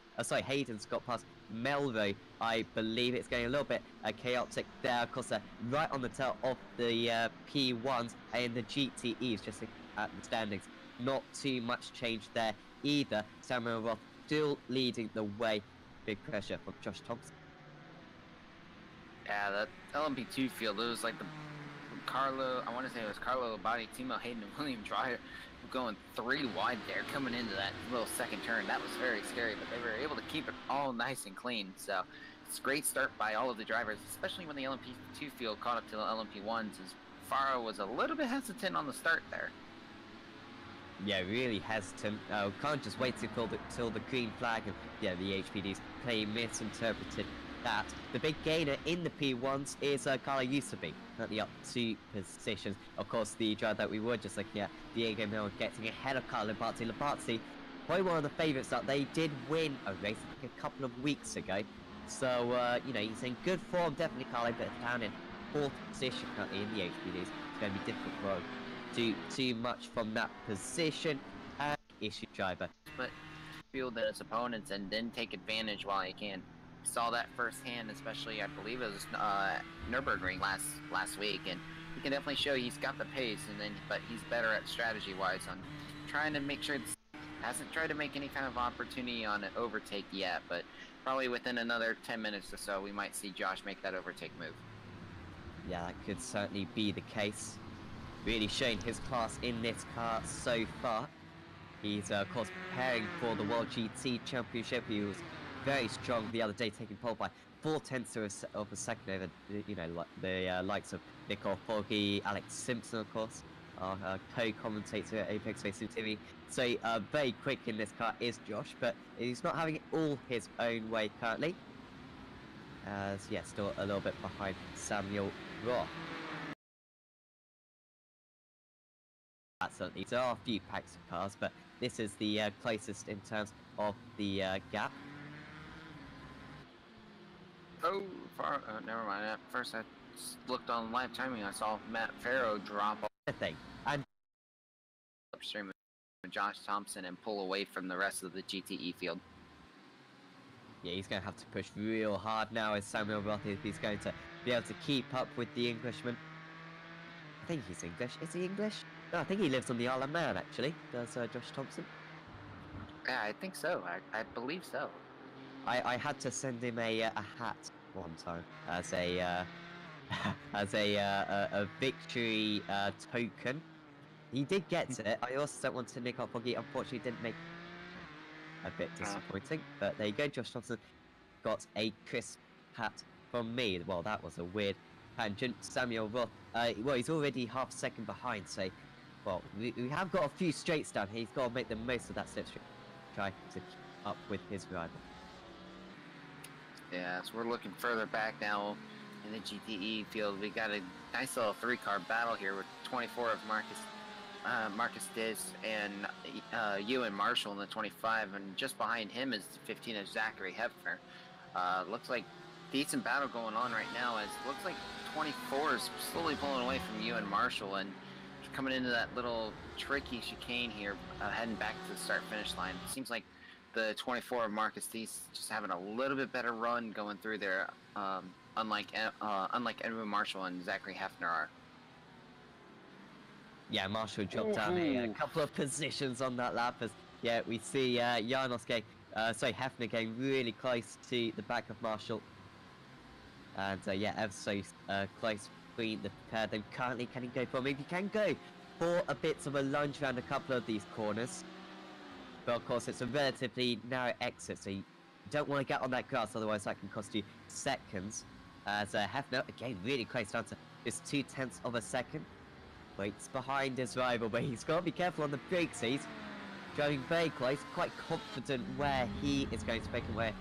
Hayden's got past Melvo, I believe. It's getting a little bit chaotic there. Of course, right on the tail of the P1s and the GTEs, just at the standings. Not too much change there either. Samuel Roth still leading the way. Big pressure from Josh Thompson. Yeah, that LMP2 field, it was like the Carlo, I want to say it was Carlo Labate, Timo Hayden, and William Dreyer going 3 wide there, coming into that little second turn. That was very scary, but they were able to keep it all nice and clean. So it's a great start by all of the drivers, especially when the LMP2 field caught up to the LMP1s, as Farah was a little bit hesitant on the start there. Yeah, really hesitant. Can't just wait till the green flag, and yeah, the HPDs play misinterpreted that. The big gainer in the P1s is Carlo Yusufi, currently up 2 positions. Of course, the driver that we were just looking at, Diego Miller, getting ahead of Carlo Labate. Labate, probably one of the favourites that they did win a race, I think, a couple of weeks ago. So, you know, he's in good form, definitely Carlo, but down in 4th position currently in the HPDs. It's going to be difficult for him to do too much from that position. And issue driver. But field at his opponents and then take advantage while he can. Saw that firsthand, especially I believe it was Nürburgring last week, and he can definitely show he's got the pace, but he's better at strategy-wise on trying to make sure hasn't tried to make any kind of opportunity on an overtake yet, but probably within another 10 minutes or so we might see Josh make that overtake move. Yeah, that could certainly be the case. Really showing his class in this car so far. He's of course preparing for the World GT Championship. He was very strong the other day, taking pole by 0.4 of a second over, you know, like the likes of Nicole Foggy, Alex Simpson, of course, our co-commentator at Apex Racing TV. So very quick in this car is Josh, but he's not having it all his own way currently. As yeah, still a little bit behind Samuel Roth. Absolutely, there are a few packs of cars, but this is the closest in terms of the gap. Oh, never mind. At first, I looked on live timing. I saw Matt Farrow drop The thing, and upstream of Josh Thompson and pull away from the rest of the GTE field. yeah, he's going to have to push real hard now as Samuel Roth if he's going to be able to keep up with the Englishman. I think he's English. Is he English? No, I think he lives on the Isle of Man, actually. Does Josh Thompson? Yeah, I think so. I believe so. I had to send him a hat one time as a as a victory token. He did get it. I also don't want to nick off Foggy. Unfortunately, didn't make a bit disappointing. But there you go. Josh Thompson got a crisp hat from me. Well, that was a weird tangent. Samuel Roth. Well, he's already half a second behind. So, well, we have got a few straights down here. He's got to make the most of that slipstream. Try to keep up with his rival. Yeah, so we're looking further back now in the GTE field. We got a nice little 3-car battle here with 24 of Marcus Diz and Ewan Marshall in the 25, and just behind him is 15 of Zachary Hefner. Looks like decent battle going on right now, as it looks like 24 is slowly pulling away from Ewan Marshall and coming into that little tricky chicane here, heading back to the start-finish line. It seems like the 24 of Marcus Thies just having a little bit better run going through there, unlike Edwin Marshall and Zachary Hefner are. Yeah, Marshall dropped down a couple of positions on that lap as, yeah, we see Hefner getting really close to the back of Marshall. And, yeah, ever so close between the pair of them. Currently, can he go for maybe he can go for a bit of a lunge around a couple of these corners. But, of course, it's a relatively narrow exit, so you don't want to get on that grass, otherwise that can cost you seconds. As Hefner, again, really close down to just 0.2 of a second. Waits behind his rival, but he's got to be careful on the brakes. He's driving very close, quite confident where he is going to brake and where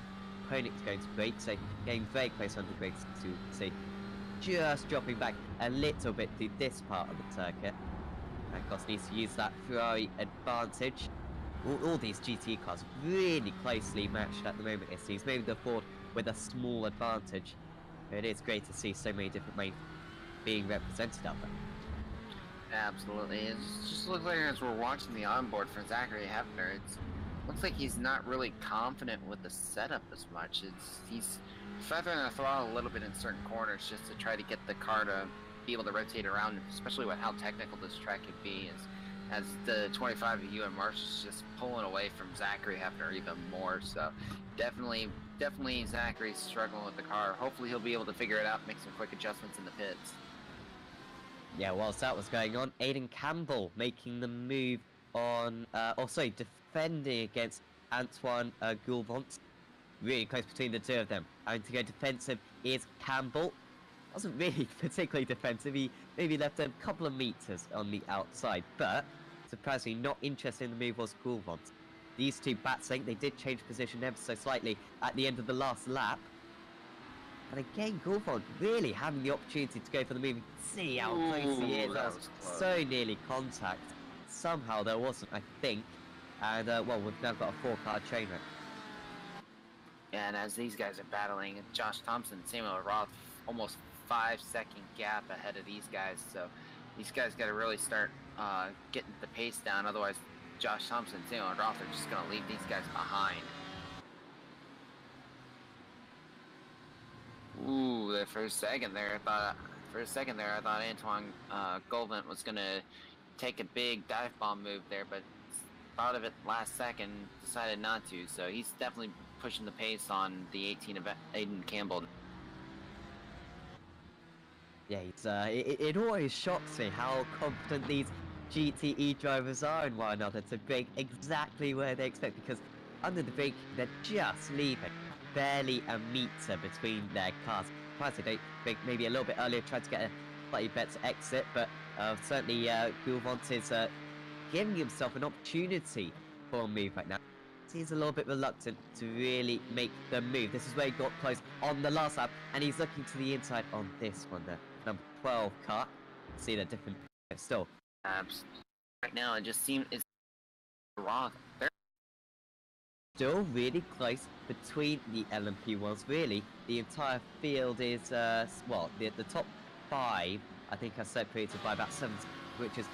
opponent is going to brake. So getting very close on the brakes, as you can see. Just dropping back a little bit through this part of the circuit. And of course needs to use that Ferrari advantage. All these GT cars really closely matched at the moment, it seems. Maybe the Ford with a small advantage. It is great to see so many different lanes being represented out there. Absolutely. It just looks like as we're watching the onboard for Zachary Hefner, it looks like he's not really confident with the setup as much. He's feathering the throttle a little bit in certain corners just to try to get the car to be able to rotate around, especially with how technical this track could be. As the 25 of Ewan Marsh is just pulling away from Zachary Hefner even more. So definitely Zachary's struggling with the car. Hopefully he'll be able to figure it out, make some quick adjustments in the pits. Yeah, whilst that was going on, Aidan Campbell making the move on, also defending against Antoine Goulvant. Really close between the two of them. And to go defensive is Campbell. Wasn't really particularly defensive. He maybe left a couple of meters on the outside, but surprisingly not interested in the move was Goulvant. These two battling, they did change position ever so slightly at the end of the last lap. And again, Goulvant really having the opportunity to go for the move. You can see how close he is. That was so nearly contact. Somehow there wasn't, I think. And, well, we've now got a 4-car train wreck. And as these guys are battling, Josh Thompson, Samuel Roth, almost 5-second gap ahead of these guys. So these guys got to really start getting the pace down. Otherwise, Josh Thompson, Samuel Roth are just going to leave these guys behind. Ooh, for a second there, I thought Antoine Goldman was going to take a big dive bomb move there, but thought of it last second, decided not to. So he's definitely pushing the pace on the 18 of Aiden Campbell. Yeah, it always shocks me how confident these GTE drivers are in one another to brake exactly where they expect, because under the brake, they're just leaving barely a meter between their cars. Perhaps they don't brake maybe a little bit earlier, try to get a slightly better exit, but certainly Gulvont is giving himself an opportunity for a move right now. He's a little bit reluctant to really make the move. This is where he got close on the last lap, and he's looking to the inside on this one, the number 12 car. See the different still. Right now, it just seems it's wrong. They're still really close between the LMP ones. Really, the entire field is well, the top 5 I think are separated by about 7, which is,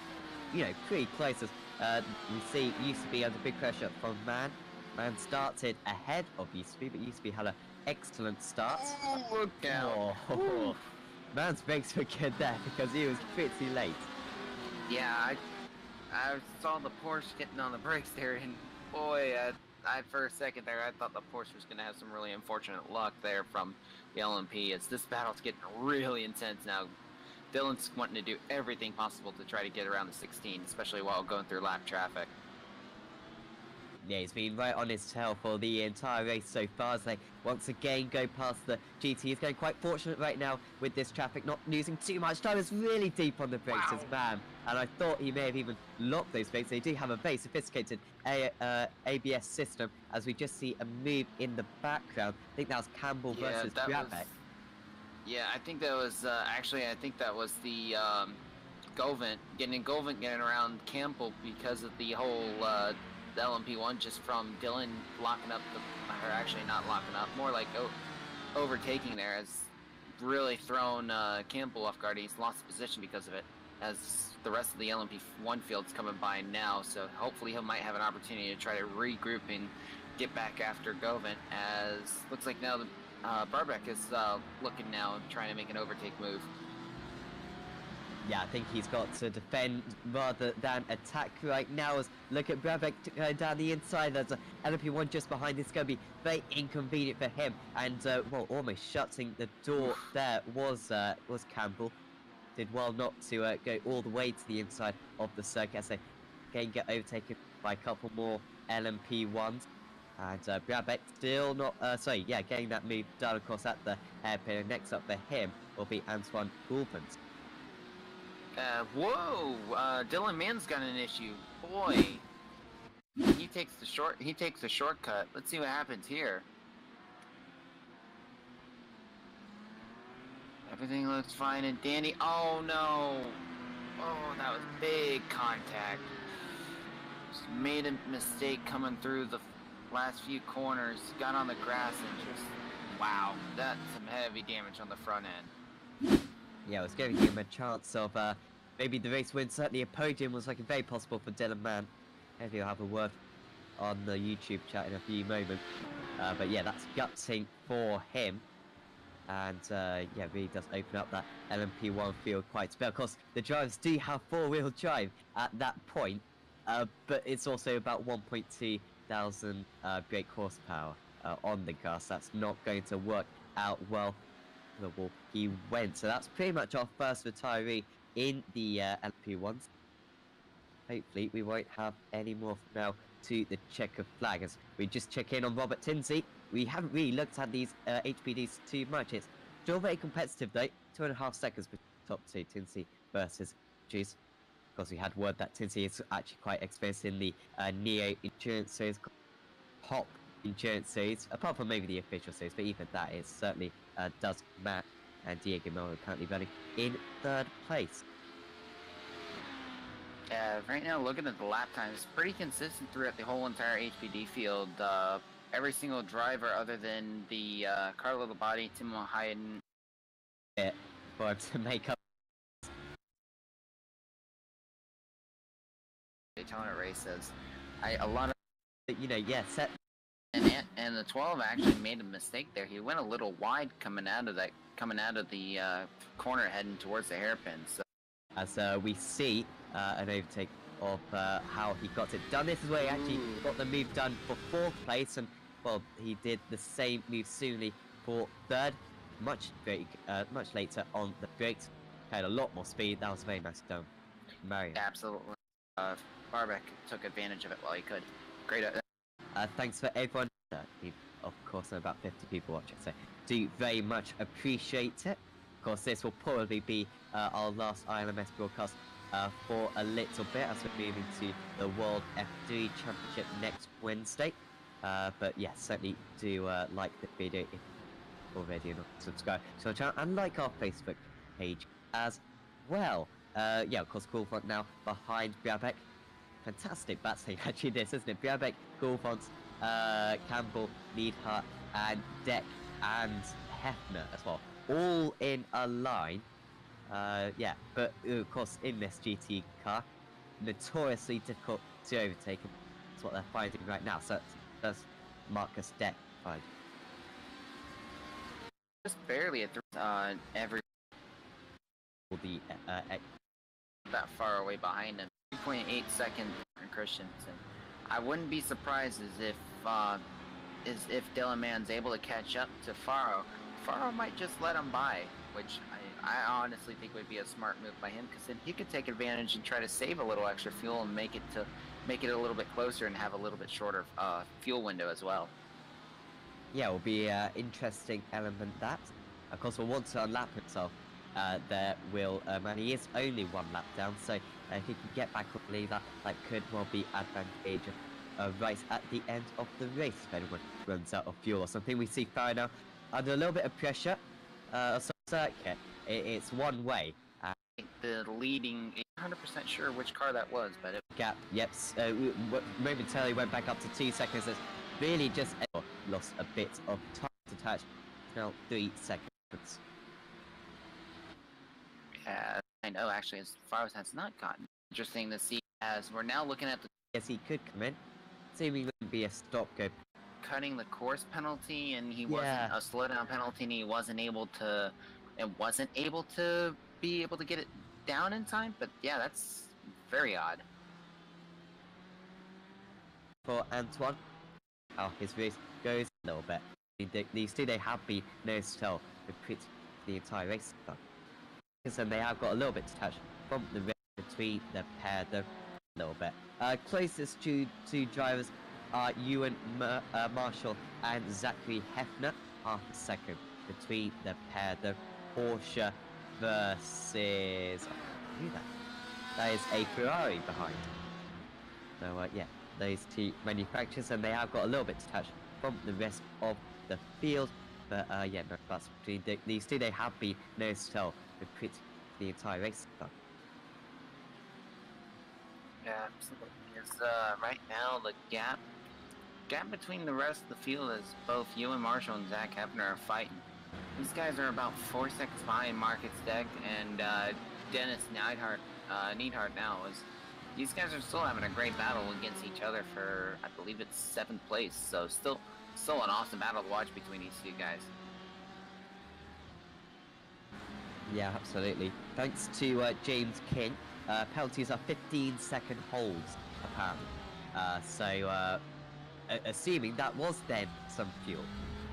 you know, pretty close. As we see, used to be under big pressure from Man. Man started ahead of USP, but USP had an excellent start. Oh, look out! Oh, Man's brakes were good there because he was pretty late. Yeah, I saw the Porsche getting on the brakes there, and boy, I for a second there, I thought the Porsche was going to have some really unfortunate luck there from the LMP. As this battle's getting really intense now. Dylan's wanting to do everything possible to try to get around the 16, especially while going through lap traffic. Yeah, he's been right on his tail for the entire race so far as they once again go past the GT. He's going quite fortunate right now with this traffic, not losing too much time. It's really deep on the brakes as Man, and I thought he may have even locked those brakes. They do have a very sophisticated ABS system, as we just see a move in the background. I think that was Campbell versus Brabek. Yeah, I think that was actually, I think that was the Govent getting around Campbell because of the whole the LMP1, just from Dylan locking up or actually not locking up, more like overtaking there, has really thrown Campbell off guard. He's lost position because of it, as the rest of the LMP1 field's coming by now. So hopefully he might have an opportunity to try to regroup and get back after Govent, as looks like now the Barbeck is looking now, trying to make an overtake move. Yeah, I think he's got to defend rather than attack right now. As look at Brabeck down the inside. There's a LMP1 just behind. It's going to be very inconvenient for him. And well, almost shutting the door there was Campbell. Did well not to go all the way to the inside of the circuit, as they again get overtaken by a couple more LMP1s. And Brabeck still not, getting that move done, of course, at the hairpin. And next up for him will be Antoine Goulpens. Whoa! Dylan Mann's got an issue. Boy, he takes the shortcut. Let's see what happens here. Everything looks fine and dandy. Oh no! Oh, that was big contact. Just made a mistake coming through the last few corners. Got on the grass and just, wow, that's some heavy damage on the front end. Yeah, I was giving him a chance of maybe the race win. Certainly a podium was looking very possible for Dylan Mann. Maybe I'll have a word on the YouTube chat in a few moments. But yeah, that's gutting for him. And yeah, really does open up that LMP1 field quite a bit. Of course, the drivers do have 4-wheel drive at that point, but it's also about 1.2 thousand brake horsepower on the car. So that's not going to work out well. The wall he went. So that's pretty much our first retiree in the LP1s. Hopefully we won't have any more from now to the checkered flag. As we just check in on Robert Tinsey, we haven't really looked at these HPDs too much. It's still very competitive though. 2.5 seconds between top two, Tinsey versus Juice. Of course, we had word that Tinsey is actually quite experienced in the Neo Endurance Series, Pop Endurance Series, apart from maybe the official series, but even that is certainly does match. And Diego Melo currently running in 3rd place. Right now, looking at the lap times, pretty consistent throughout the whole entire HPD field. every single driver other than the Carlo Labate, Timo Hayden. For him to make up Daytona races. A lot of set. And the 12 actually made a mistake there. He went a little wide coming out of the corner heading towards the hairpin. So as we see an overtake of how he got it done. This is where he actually got the move done for 4th place, and well, he did the same move soonly for 3rd. Much later on the brakes. Had a lot more speed. That was very nice done, Mario. Absolutely. Barbeck took advantage of it while he could. Great. Thanks for everyone. Of course, about 50 people watching, so do very much appreciate it. Of course, this will probably be our last iLMS broadcast for a little bit as we're moving to the World F3 Championship next Wednesday. But yeah, certainly do like the video if you're already not subscribe to our channel, and like our Facebook page as well. Yeah, of course, Coolfront now behind Biabek. Fantastic battling actually this, isn't it? Biabek, Coolfront, Campbell, Neidhart, and Deck, and Hefner as well. All in a line. Yeah, but of course in this GT car, notoriously difficult to overtake. That's what they're finding right now. So that's Marcus Deck find. Just barely at every that far away behind him. 3.8 seconds for Christensen. I wouldn't be surprised if Delaman's able to catch up to Faro. Faro might just let him by, which I honestly think would be a smart move by him, because then he could take advantage and try to save a little extra fuel and make it a little bit closer and have a little bit shorter fuel window as well. Yeah, it will be an interesting element that. Of course, we'll want to unlap himself. There will, and he is only 1 lap down, so if he can get back on the lead, that could well be advantageous right at the end of the race if anyone runs out of fuel or something. We see Farah now under a little bit of pressure. Circuit, it's one way. I think the leading, 100% sure which car that was, but it... Gap, yep, momentarily went back up to 2 seconds. It's really just lost a bit of time to touch. Now 3 seconds. Yeah, I know actually, as far as that's not gotten. Interesting to see as we're now looking at the... Yes, he could come in. Seemingly be a stop go. Cutting the course penalty, and he wasn't a slowdown penalty, and he wasn't able to be able to get it down in time. But yeah, that's very odd. For Antoine, how his race goes a little bit. These two, they have been nose to tail with the entire race. And they have got a little bit to touch from the race between the pair, a little bit. Closest to two drivers are Ewan Marshall and Zachary Hefner, half a second between the pair. The Porsche versus... Who that? That is a Ferrari behind. So yeah, those two manufacturers, and they have got a little bit to touch from the rest of the field. But yeah, no, that's between these two. They have been nose to tail with the entire race. Yeah, absolutely. It's, right now the gap between the rest of the field is both Ewan Marshall and Zach Hefner are fighting. These guys are about 4 seconds behind Marcus Deck and Dennis Neidhart now. These guys are still having a great battle against each other for, I believe it's 7th place. So still an awesome battle to watch between these two guys. Yeah, absolutely. Thanks to James King. Penalties are 15-second holds, apparently. So, assuming that was then some fuel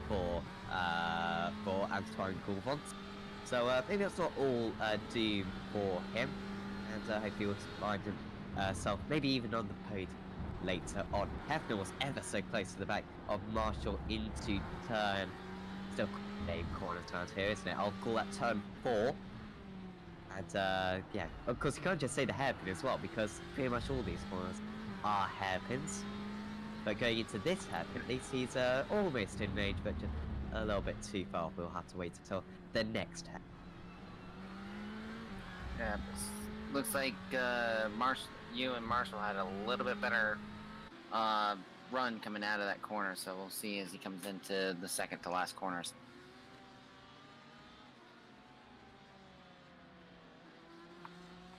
for Antoine Coulvant. So, maybe that's not all doom for him. And hopefully we'll find himself maybe even on the podium later on. Hefner was ever so close to the back of Marshall into turn. Still name corner turns here, isn't it? I'll call that turn 4. And yeah, of course you can't just say the hairpin as well, because pretty much all these corners are hairpins. But going into this hairpin, at least he's almost in range, but just a little bit too far. We'll have to wait until the next hairpin. Yeah, looks like you and Marshall had a little bit better run coming out of that corner, so we'll see as he comes into the second to last corners.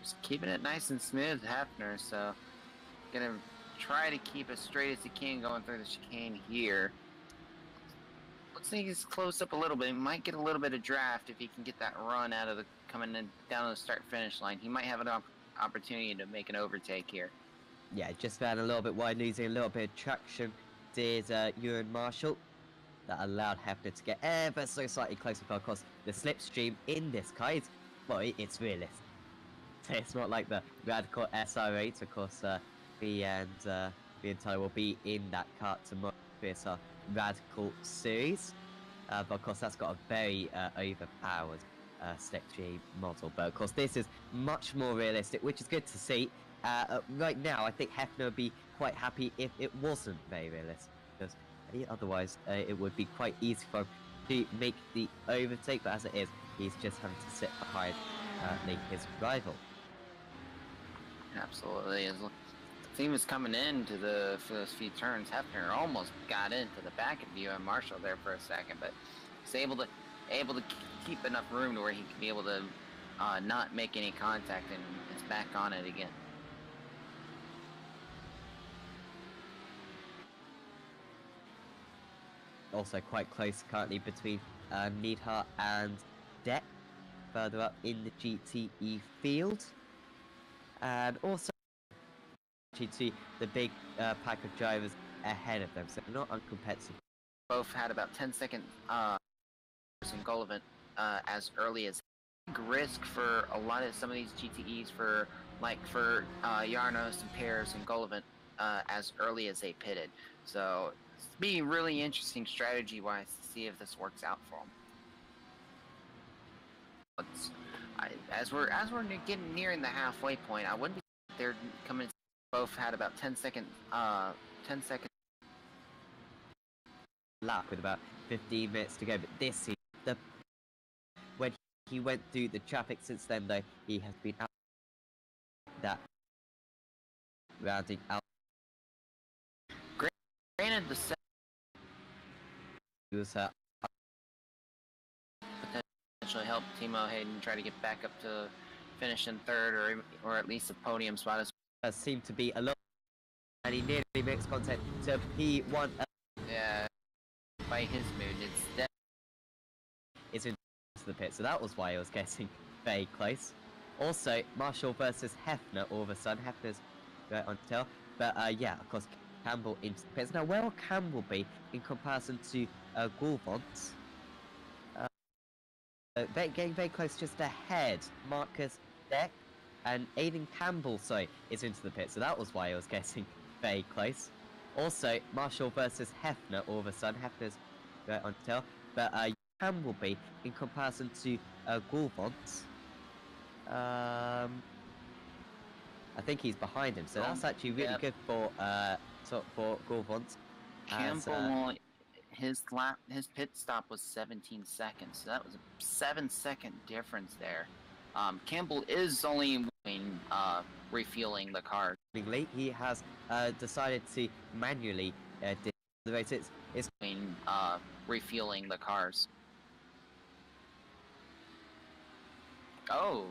Just keeping it nice and smooth, Hefner, so gonna try to keep as straight as he can going through the chicane here. Looks like he's close up a little bit. He might get a little bit of draft if he can get that run out of the coming in down to the start finish line. He might have an opportunity to make an overtake here. Yeah, just ran a little bit wide, losing a little bit of traction. Did Ewan Marshall. That allowed Hefner to get ever so slightly closer, but of course the slipstream in this car is, well, it's realistic. It's not like the Radical SR8, of course. B and Ty will be in that car tomorrow. It's our Radical series, but of course that's got a very overpowered slipstream model. But of course this is much more realistic, which is good to see. Right now, I think Hefner would be quite happy if it wasn't very realistic, because otherwise it would be quite easy for him to make the overtake. But as it is, he's just having to sit behind his rival. Absolutely. As the team was coming into the first few turns, Hefner almost got into the back of you and Marshall there for a second, but he's able to keep enough room to where he can be able to not make any contact, and is back on it again. Also quite close currently between Neidhart and Deck, further up in the GTE field. And also to the big pack of drivers ahead of them, so not uncompetitive. Both had about 10-second in Gullivan as early as risk for a lot of some of these GTEs for Yarnos and Pears and Gullivan as early as they pitted. So it's be really interesting strategy-wise to see if this works out for them. As we're getting nearing the halfway point, I wouldn't be they're coming. Both had about 10 second lap with about 15 minutes to go. But this season, when he went through the traffic since then, though, he has been out that rounding out. Granted, the He was potentially help Timo Hayden try to get back up to finish in third or at least a podium spot as seemed to be a lot, and he nearly makes contact to P1. Yeah, by his mood, it's into the pit, so that was why I was getting very close. Also, Marshall versus Hefner, all of a sudden. Hefner's right on tail, but yeah, of course, Campbell into the pits. Now, where will Campbell be in comparison to Goulvant? Getting very close, just ahead. Marcus Deck and Aidan Campbell, is into the pit, so that was why I was getting very close. Also, Marshall versus Hefner, all of a sudden. Hefner's right on tail, but Campbell be in comparison to Goulvant. I think he's behind him, so that's actually really good for Goulvant. Campbell, his pit stop was 17 seconds, so that was a 7-second difference there. Campbell is only refueling the car. He has decided to manually the race. It's refueling the cars. Oh,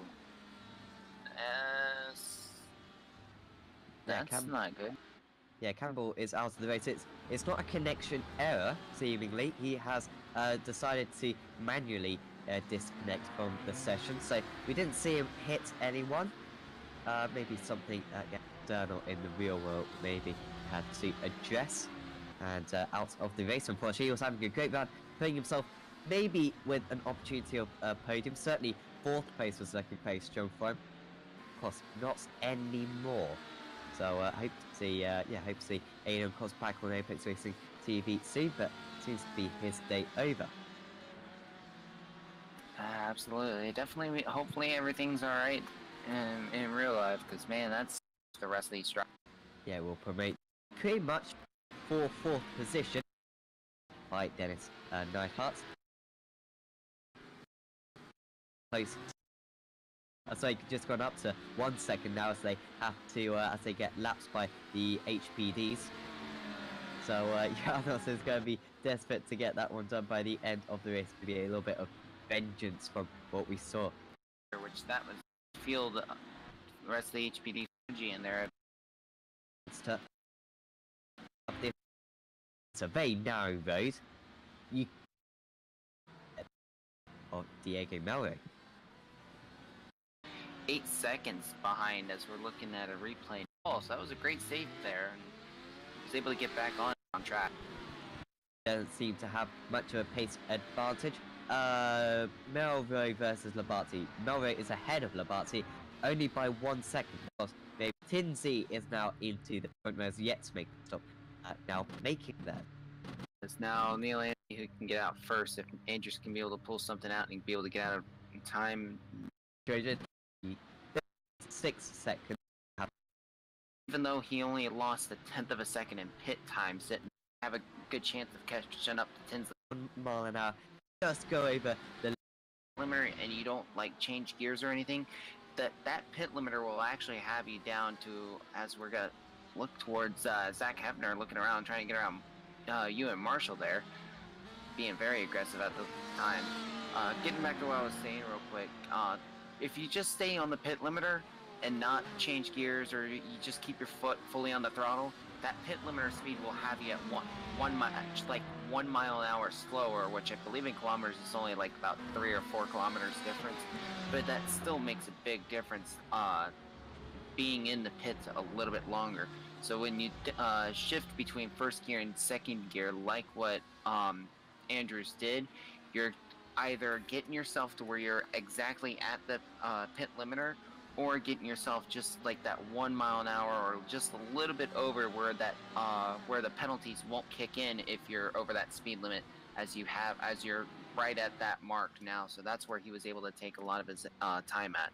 that's not good. Yeah, Campbell is out of the race. It's not a connection error, seemingly. He has decided to manually disconnect from the session, so we didn't see him hit anyone. Maybe something external in the real world maybe had to address, and out of the race. Unfortunately, he was having a great run, putting himself maybe with an opportunity of podium. Certainly 4th place was second place strong for him. Of course, not anymore. So hope to see Aidan, of course, back on Apex Racing TV soon, but seems to be his day over. Absolutely, definitely. Hopefully everything's all right in real life, because man, that's the rest of these drivers. Yeah, we'll promote pretty much for 4th position by Dennis Neidhart. Close. So just gone up to 1 second now as they have to as they get lapsed by the HPDs. So Janos is going to be desperate to get that one done by the end of the race. To be a little bit of vengeance from what we saw. Which that was field, the rest of the HPD Fuji in there. It's a very narrow road. You of Diego Melro. 8 seconds behind as we're looking at a replay. Oh, so that was a great save there, and was able to get back on track. Doesn't seem to have much of a pace advantage. Melro versus Labate. Melro is ahead of Labate only by 1 second. Because Tinsley is now into the front row, has yet to make the stop. Now making that. It's now Neil Andy who can get out first. If Andrews can be able to pull something out and be able to get out in time. 6 seconds. Even though he only lost a 1/10 of a second in pit times, didn't have a good chance of catching up to Tinsley. 1 mile an hour. Just go over the limiter and you don't like change gears or anything, that pit limiter will actually have you down to, as we're gonna look towards Zach Hefner looking around trying to get around you and Marshall there, being very aggressive at the time. Getting back to what I was saying real quick, if you just stay on the pit limiter and not change gears, or you just keep your foot fully on the throttle, that pit limiter speed will have you at 1 mile an hour slower, which I believe in kilometers is only like about 3 or 4 kilometers difference, but that still makes a big difference being in the pits a little bit longer. So when you shift between first gear and second gear, like what Andrews did, you're either getting yourself to where you're exactly at the pit limiter, or getting yourself just like that 1 mile an hour, or just a little bit over where that where the penalties won't kick in if you're over that speed limit, as you're right at that mark now. So that's where he was able to take a lot of his time at.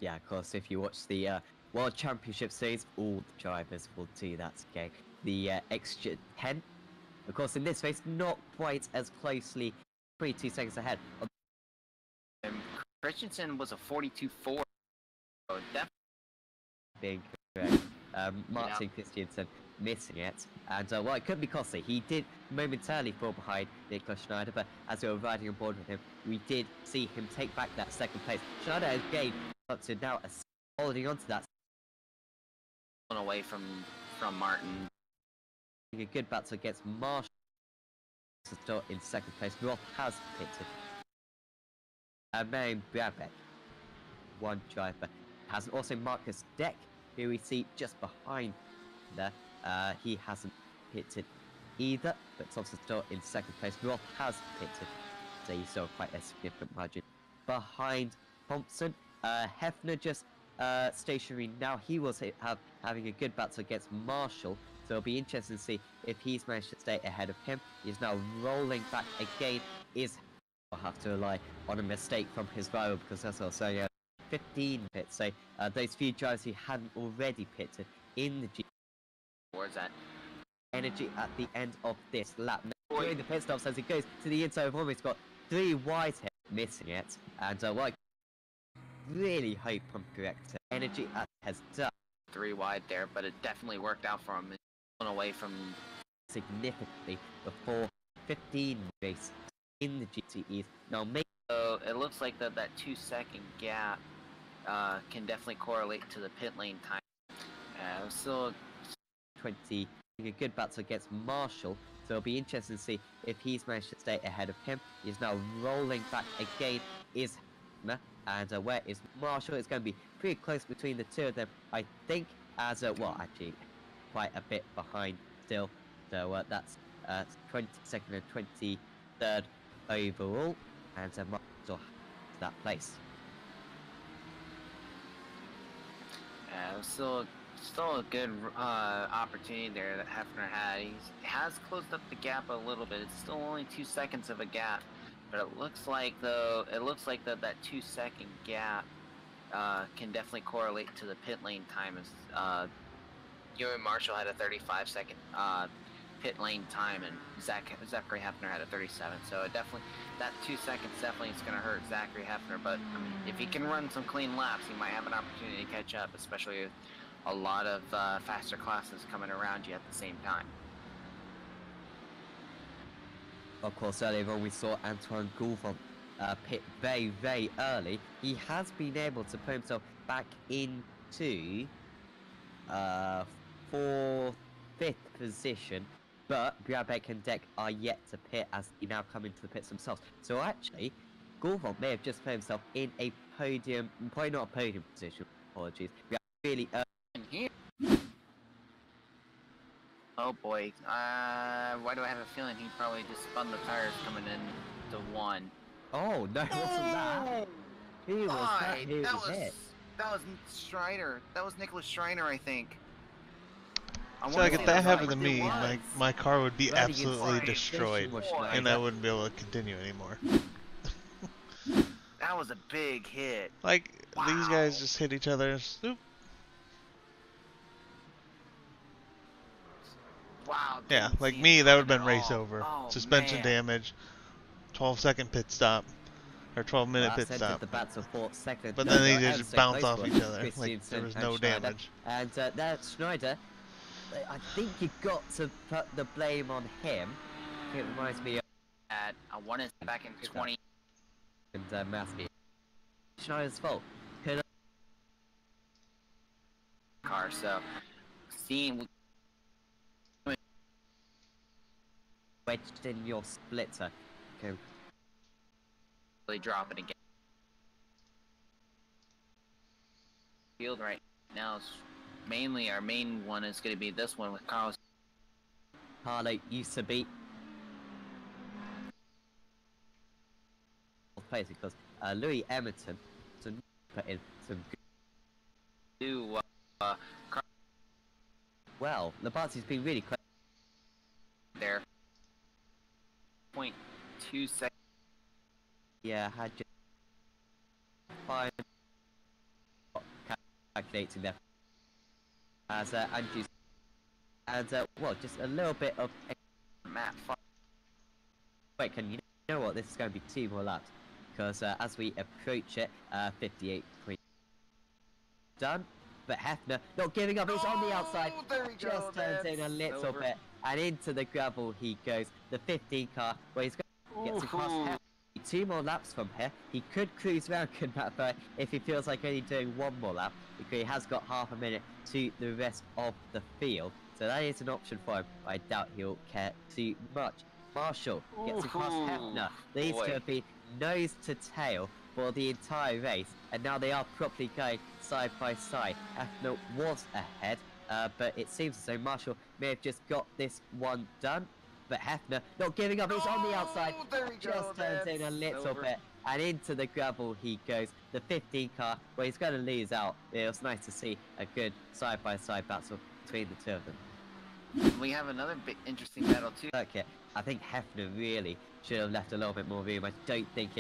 Yeah, of course, if you watch the World Championship Series, all the drivers will do that, okay? The extra 10, of course, in this race, not quite as closely, 22 seconds ahead. And Christensen was a 42.4, so definitely being correct. Martin Christiansen missing it, and well, it could be costly. He did momentarily fall behind Nicholas Schneider, but as we were riding on board with him, we did see him take back that second place. Schneider again up to now holding on to that. Away from Martin. A good battle against Marshall. Still in second place. Roth has pitted. Marion Bradbeck, one driver, has also Marcus Deck, who we see just behind there. He hasn't pitted either, but Thompson still in second place. Roth has pitted, so you saw quite a significant margin behind Thompson. Hefner just stationary now. He was having a good battle against Marshall, so it'll be interesting to see if he's managed to stay ahead of him. He's now rolling back again. Will have to rely on a mistake from his rival, because that's also 15 pits. So those few drivers who hadn't already pitted in the G. Where's that? Energy at the end of this lap. Now, during the pit stops as he goes to the inside of home, he's got 3 wide here, missing it, and what really hope I'm correct. Energy has done 3 wide there, but it definitely worked out for him. Away from significantly before 15 races in the GTEs. Now, so it looks like that 2 second gap can definitely correlate to the pit lane time. Still 20, a good battle against Marshall, so it'll be interesting to see if he's managed to stay ahead of him. He's now rolling back again. And where is Marshall? It's going to be pretty close between the two of them, I think, as well, actually quite a bit behind still. So that's 22nd and 23rd overall, and Marshall to that place. Still a good opportunity there that Hefner had. He has closed up the gap a little bit. It's still only 2 seconds of a gap. But it looks like that 2 second gap can definitely correlate to the pit lane time. As Ewan Marshall had a 35 second pit lane time, and Zachary Hefner had a 37. So it definitely, that 2 seconds definitely is going to hurt Zachary Hefner. But I mean, if he can run some clean laps, he might have an opportunity to catch up, especially with a lot of faster classes coming around you at the same time. Of course, earlier on we saw Antoine Goulvon pit very, very early. He has been able to put himself back into 4th, 5th position, but Grabek and Deck are yet to pit as they now come into the pits themselves. So actually, Goulvon may have just put himself in a podium, probably not a podium position, apologies. We are really In here. Oh boy. Why do I have a feeling he probably just spun the tires coming in to 1? Oh, no, it wasn't that. Who was that? Who That was hit? That was Schreiner. That was Nicholas Schreiner, I think. So like if that happened to me, my car would be Running absolutely inside destroyed, was and Schneider. I wouldn't be able to continue anymore. That was a big hit. Like these guys Wow. just hit each other. Swoop. Wow. Yeah, didn't like see me, it that would have coming been at race all. over. Oh, Suspension man. damage, 12-second pit stop, or 12-minute Well, pit that's entered stop. the battle for 2nd. But then they and just so bounce close off were each other, like Christensen there was and no Schneider. damage. And that's Schneider. I think you got to put the blame on him. It reminds me of I want to say back in 20. Massey. Schneider's fault. Could Car, so seeing wedged in your splitter. Okay. really drop it again. Field right now is mainly our main one is going to be this one with Carlos. Harlow used to beat place because Louis Emerton to put in some good. To Well, Labarty's been really close. there. 0.2 seconds. Yeah, had just fine calculating there as Andrews and well, just a little bit of Matt. wait. Can you know what? This is going to be 2 more laps because as we approach it, 58 point done. But Hefner not giving up. He's on the outside. There we Just go, turns in a that's little over. bit and into the gravel he goes. The 15 car where he's going to get across Hefner. 2 more laps from here. He could cruise around Matt if he feels like only doing 1 more lap because he has got half a minute to the rest of the field. So that is an option for him. But I doubt he'll care too much. Marshall gets across Hefner. These boy. could be nose to tail for the entire race, and now they are properly going side by side. Hefner was ahead, but it seems as though Marshall may have just got this one done. But Hefner not giving up. He's on the outside. There we go, Just turns in a that's little over. bit, and into the gravel he goes. The 15 car, where he's going to lose out. It was nice to see a good side by side battle between the 2 of them. We have another big interesting battle too. Okay, I think Hefner really should have left a little bit more room. I don't think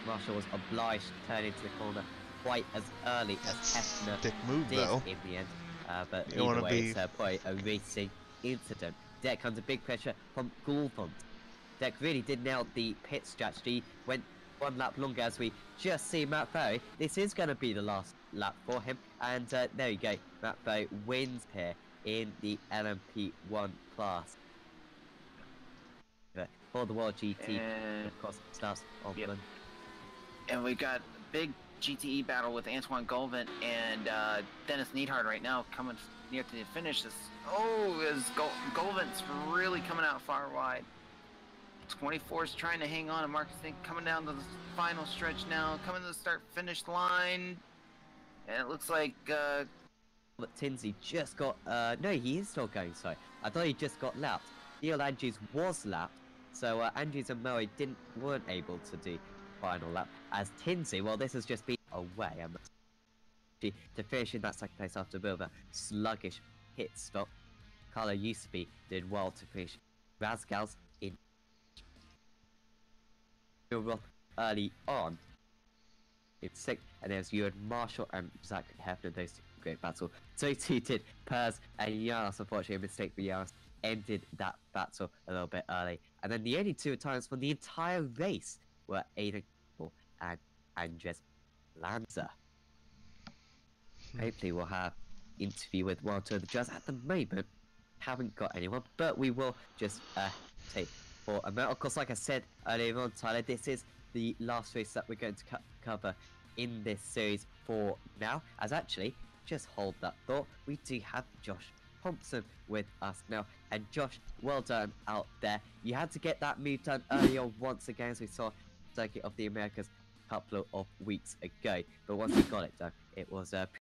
Marshall was obliged to turn into the corner quite as early as Hefner Dick move did though. in the end. But You don't either wanna way, be- it's probably a racing incident. There comes a big pressure from Goulvon. Deck really did nail the pit strategy, went 1 lap longer as we just see Matt Ferry. This is going to be the last lap for him, and there you go. Matt Ferry wins here in the LMP1 class. For the World GT, And, of course, starts on Yep. Monday. and we've got a big GTE battle with Antoine Goulvon and Dennis Neidhart right now coming near to the finish. Is Goulvon's really coming out far wide. 24's trying to hang on, and Marcus Think coming down to the final stretch now, coming to the start-finish line. And it looks like But Tinsey just got, no, he is still going, sorry. I thought he just got lapped. Neil Andrews was lapped, so Andrews and Murray weren't able to do final lap. As Tinsey, well, this has just been away, to finish in that 2nd place after a bit of a sluggish pit stop. Carlo Yusufi did well to finish. Razgal's in early on. It's 6th, and there's Ewan Marshall and Zach Hefner, those 2 great battle. So too did Pers and Janos. Unfortunately, a mistake for Janos ended that battle a little bit early. And then the only 2 times from the entire race were Aidan and Andres Lanza. Hopefully we'll have interview with 1 or 2 of the judges. At the moment, haven't got anyone, but we will just take for a medal. Of course, like I said earlier on, Tyler, this is the last race that we're going to cover in this series for now. As actually, just hold that thought, we do have Josh Thompson with us now. And Josh, well done out there. You had to get that move done earlier once again, as we saw Circuit of the Americas a couple of weeks ago. But once you got it done, it was